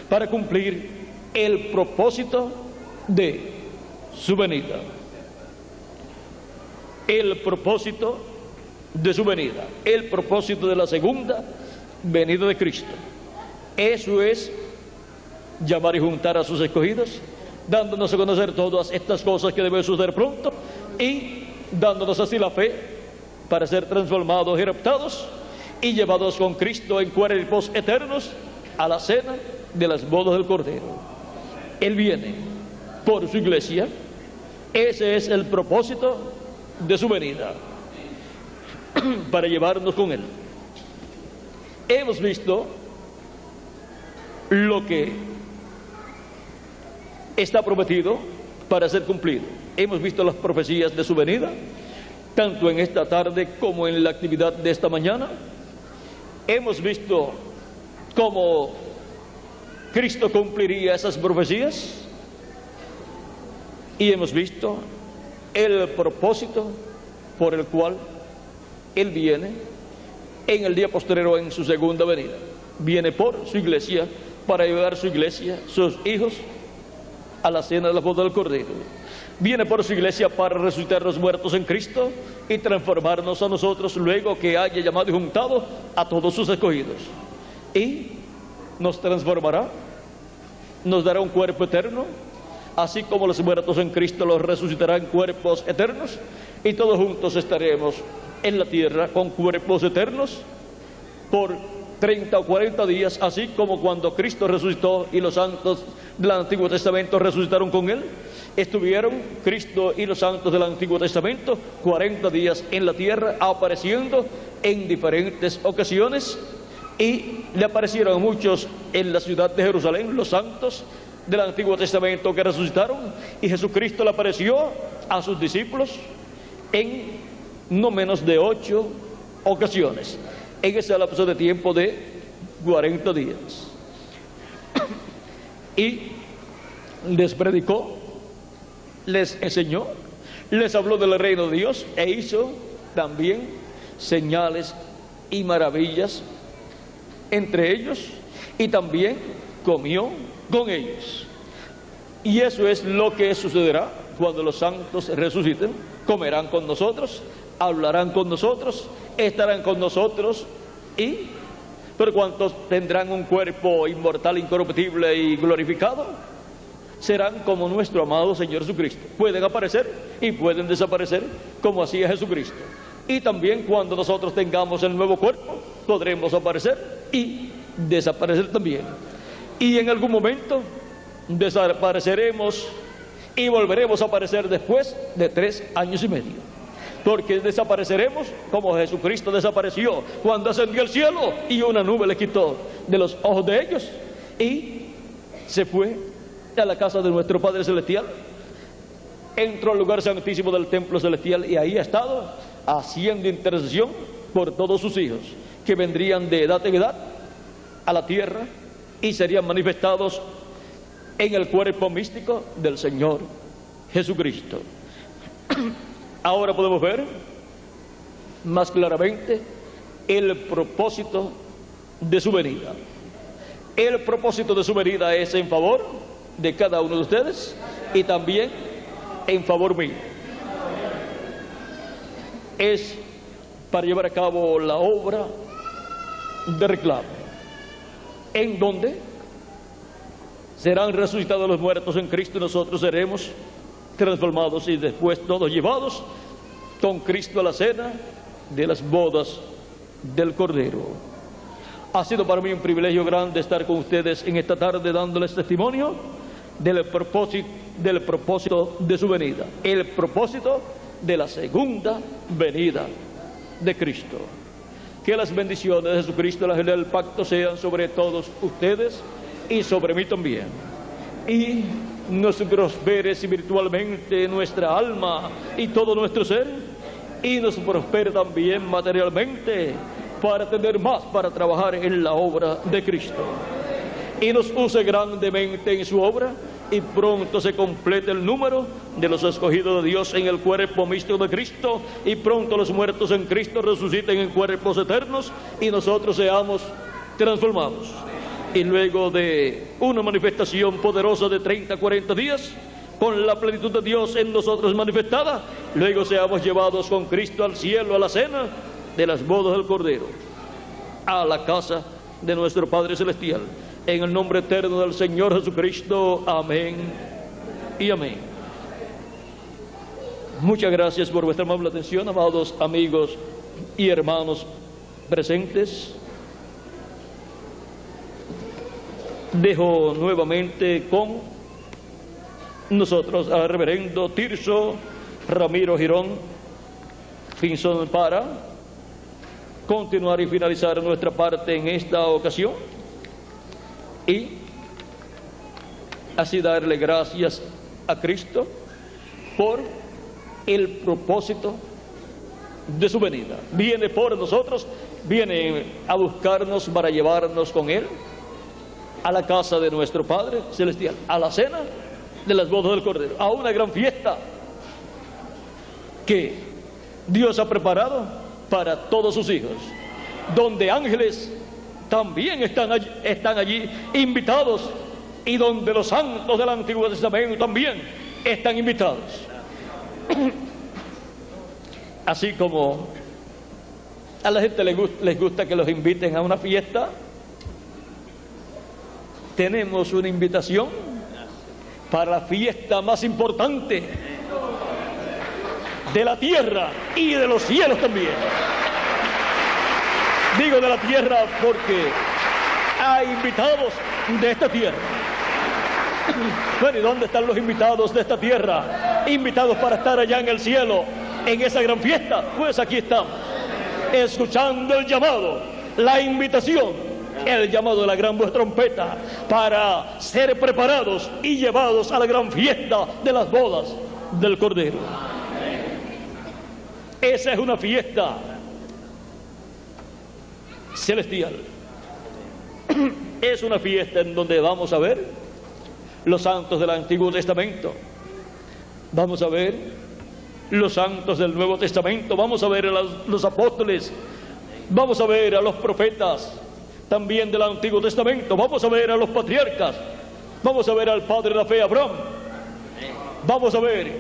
para cumplir el propósito de su venida. El propósito de su venida, el propósito de la segunda venida de Cristo. Eso es llamar y juntar a sus escogidos, dándonos a conocer todas estas cosas que deben suceder pronto y dándonos así la fe para ser transformados y raptados y llevados con Cristo en cuerpos eternos a la cena de las bodas del Cordero. Él viene por su iglesia. Ese es el propósito de su venida, para llevarnos con Él. Hemos visto lo que está prometido para ser cumplido. Hemos visto las profecías de su venida, tanto en esta tarde como en la actividad de esta mañana. Hemos visto cómo Cristo cumpliría esas profecías y hemos visto el propósito por el cual Él viene en el día posterior, en su segunda venida. Viene por su iglesia, para llevar su iglesia, sus hijos, a la cena de la boda del Cordero. Viene por su iglesia para resucitar a los muertos en Cristo y transformarnos a nosotros luego que haya llamado y juntado a todos sus escogidos. Y nos transformará, nos dará un cuerpo eterno, así como los muertos en Cristo los resucitarán en cuerpos eternos, y todos juntos estaremos en la tierra con cuerpos eternos por 30 o 40 días, así como cuando Cristo resucitó y los santos del Antiguo Testamento resucitaron con Él. Estuvieron Cristo y los santos del Antiguo Testamento 40 días en la tierra, apareciendo en diferentes ocasiones, y le aparecieron a muchos en la ciudad de Jerusalén, los santos del Antiguo Testamento que resucitaron, y Jesucristo le apareció a sus discípulos en no menos de 8 ocasiones, en ese lapso de tiempo de 40 días. Y les predicó, les enseñó, les habló del reino de Dios e hizo también señales y maravillas entre ellos, y también comió con ellos. Y eso es lo que sucederá cuando los santos resuciten. Comerán con nosotros, hablarán con nosotros, estarán con nosotros, y pero cuantos tendrán un cuerpo inmortal, incorruptible y glorificado, serán como nuestro amado Señor Jesucristo. Pueden aparecer y pueden desaparecer como hacía Jesucristo. Y también cuando nosotros tengamos el nuevo cuerpo, podremos aparecer y desaparecer también. Y en algún momento desapareceremos y volveremos a aparecer después de 3 años y medio, porque desapareceremos como Jesucristo desapareció cuando ascendió al cielo y una nube le quitó de los ojos de ellos y se fue a la casa de nuestro Padre Celestial, entró al lugar santísimo del templo celestial y ahí ha estado haciendo intercesión por todos sus hijos que vendrían de edad en edad a la tierra y serían manifestados en el cuerpo místico del Señor Jesucristo. Ahora podemos ver más claramente el propósito de su venida. El propósito de su venida es en favor de cada uno de ustedes y también en favor mío. Es para llevar a cabo la obra de reclamo, en donde serán resucitados los muertos en Cristo y nosotros seremos transformados y después todos llevados con Cristo a la cena de las bodas del Cordero. Ha sido para mí un privilegio grande estar con ustedes en esta tarde dándoles testimonio del propósito de su venida, el propósito de la segunda venida de Cristo. Que las bendiciones de Jesucristo, la del pacto, sean sobre todos ustedes y sobre mí también, y nos prospere espiritualmente nuestra alma y todo nuestro ser, y nos prospere también materialmente para tener más para trabajar en la obra de Cristo. y nos use grandemente en su obra, y pronto se complete el número de los escogidos de Dios en el cuerpo místico de Cristo, y pronto los muertos en Cristo resuciten en cuerpos eternos, y nosotros seamos transformados. Y luego de una manifestación poderosa de 30, 40 días, con la plenitud de Dios en nosotros manifestada, luego seamos llevados con Cristo al cielo, a la cena de las bodas del Cordero, a la casa de nuestro Padre Celestial. En el nombre eterno del Señor Jesucristo. Amén y amén. Muchas gracias por vuestra amable atención, amados amigos y hermanos presentes. Dejo nuevamente con nosotros al reverendo Tirso Ramiro Girón Pinzón para continuar y finalizar nuestra parte en esta ocasión, y así darle gracias a Cristo por el propósito de su venida. Viene por nosotros, viene a buscarnos para llevarnos con Él a la casa de nuestro Padre Celestial, a la cena de las bodas del Cordero, a una gran fiesta que Dios ha preparado para todos sus hijos, donde ángeles también están allí invitados, y donde los santos del Antiguo Testamento también están invitados. Así como a la gente les gusta que los inviten a una fiesta, tenemos una invitación para la fiesta más importante de la tierra y de los cielos también. Digo de la tierra porque hay invitados de esta tierra. Bueno, ¿y dónde están los invitados de esta tierra? Invitados para estar allá en el cielo, en esa gran fiesta. Pues aquí estamos, escuchando el llamado, la invitación, el llamado de la gran voz trompeta, para ser preparados y llevados a la gran fiesta de las bodas del Cordero. Esa es una fiesta celestial. Es una fiesta en donde vamos a ver los santos del Antiguo Testamento, vamos a ver los santos del Nuevo Testamento, vamos a ver a los apóstoles, vamos a ver a los profetas también del Antiguo Testamento, vamos a ver a los patriarcas, vamos a ver al padre de la fe Abraham, vamos a ver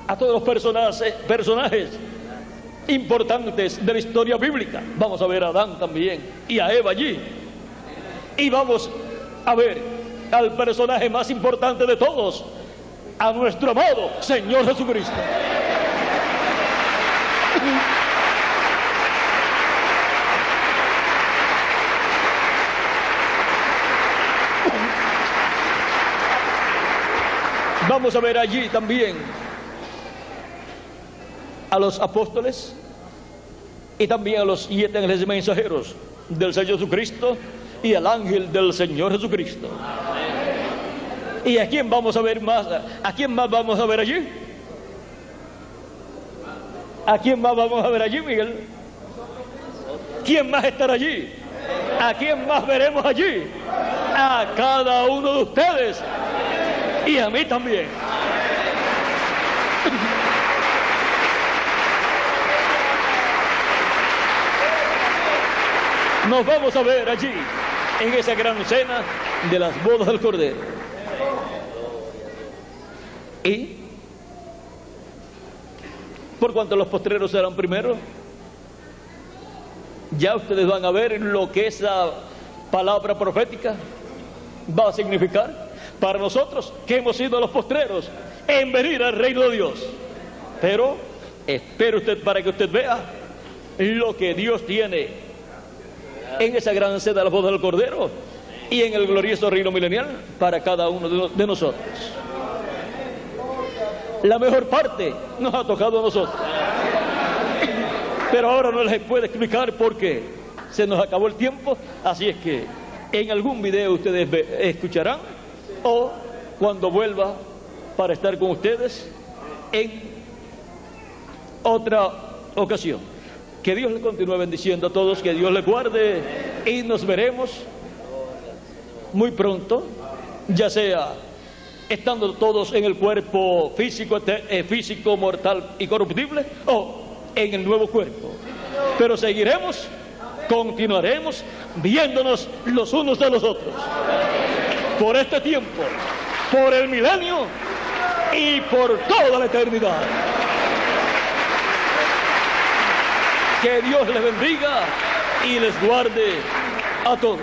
a todos los personajes importantes de la historia bíblica, vamos a ver a Adán también y a Eva allí, y vamos a ver al personaje más importante de todos, a nuestro amado Señor Jesucristo. Vamos a ver allí también a los apóstoles y también a los 7 ángeles mensajeros del Señor Jesucristo y al ángel del Señor Jesucristo. ¿Y a quién vamos a ver más? ¿A quién más vamos a ver allí? ¿A quién más vamos a ver allí, Miguel? ¿Quién más estará allí? ¿A quién más veremos allí? A cada uno de ustedes y a mí también. Nos vamos a ver allí en esa gran cena de las bodas del Cordero. Y por cuanto los postreros serán primero, ya ustedes van a ver lo que esa palabra profética va a significar para nosotros, que hemos sido los postreros en venir al reino de Dios. Pero espere usted para que usted vea lo que Dios tiene en esa gran cena de las bodas del Cordero y en el glorioso reino milenial para cada uno de nosotros. La mejor parte nos ha tocado a nosotros, pero ahora no les puedo explicar porque se nos acabó el tiempo, así es que en algún video ustedes escucharán, o cuando vuelva para estar con ustedes en otra ocasión. Que Dios les continúe bendiciendo a todos, que Dios les guarde y nos veremos muy pronto, ya sea estando todos en el cuerpo físico, mortal y corruptible, o en el nuevo cuerpo. Pero seguiremos, continuaremos viéndonos los unos de los otros por este tiempo, por el milenio y por toda la eternidad. Que Dios les bendiga y les guarde a todos.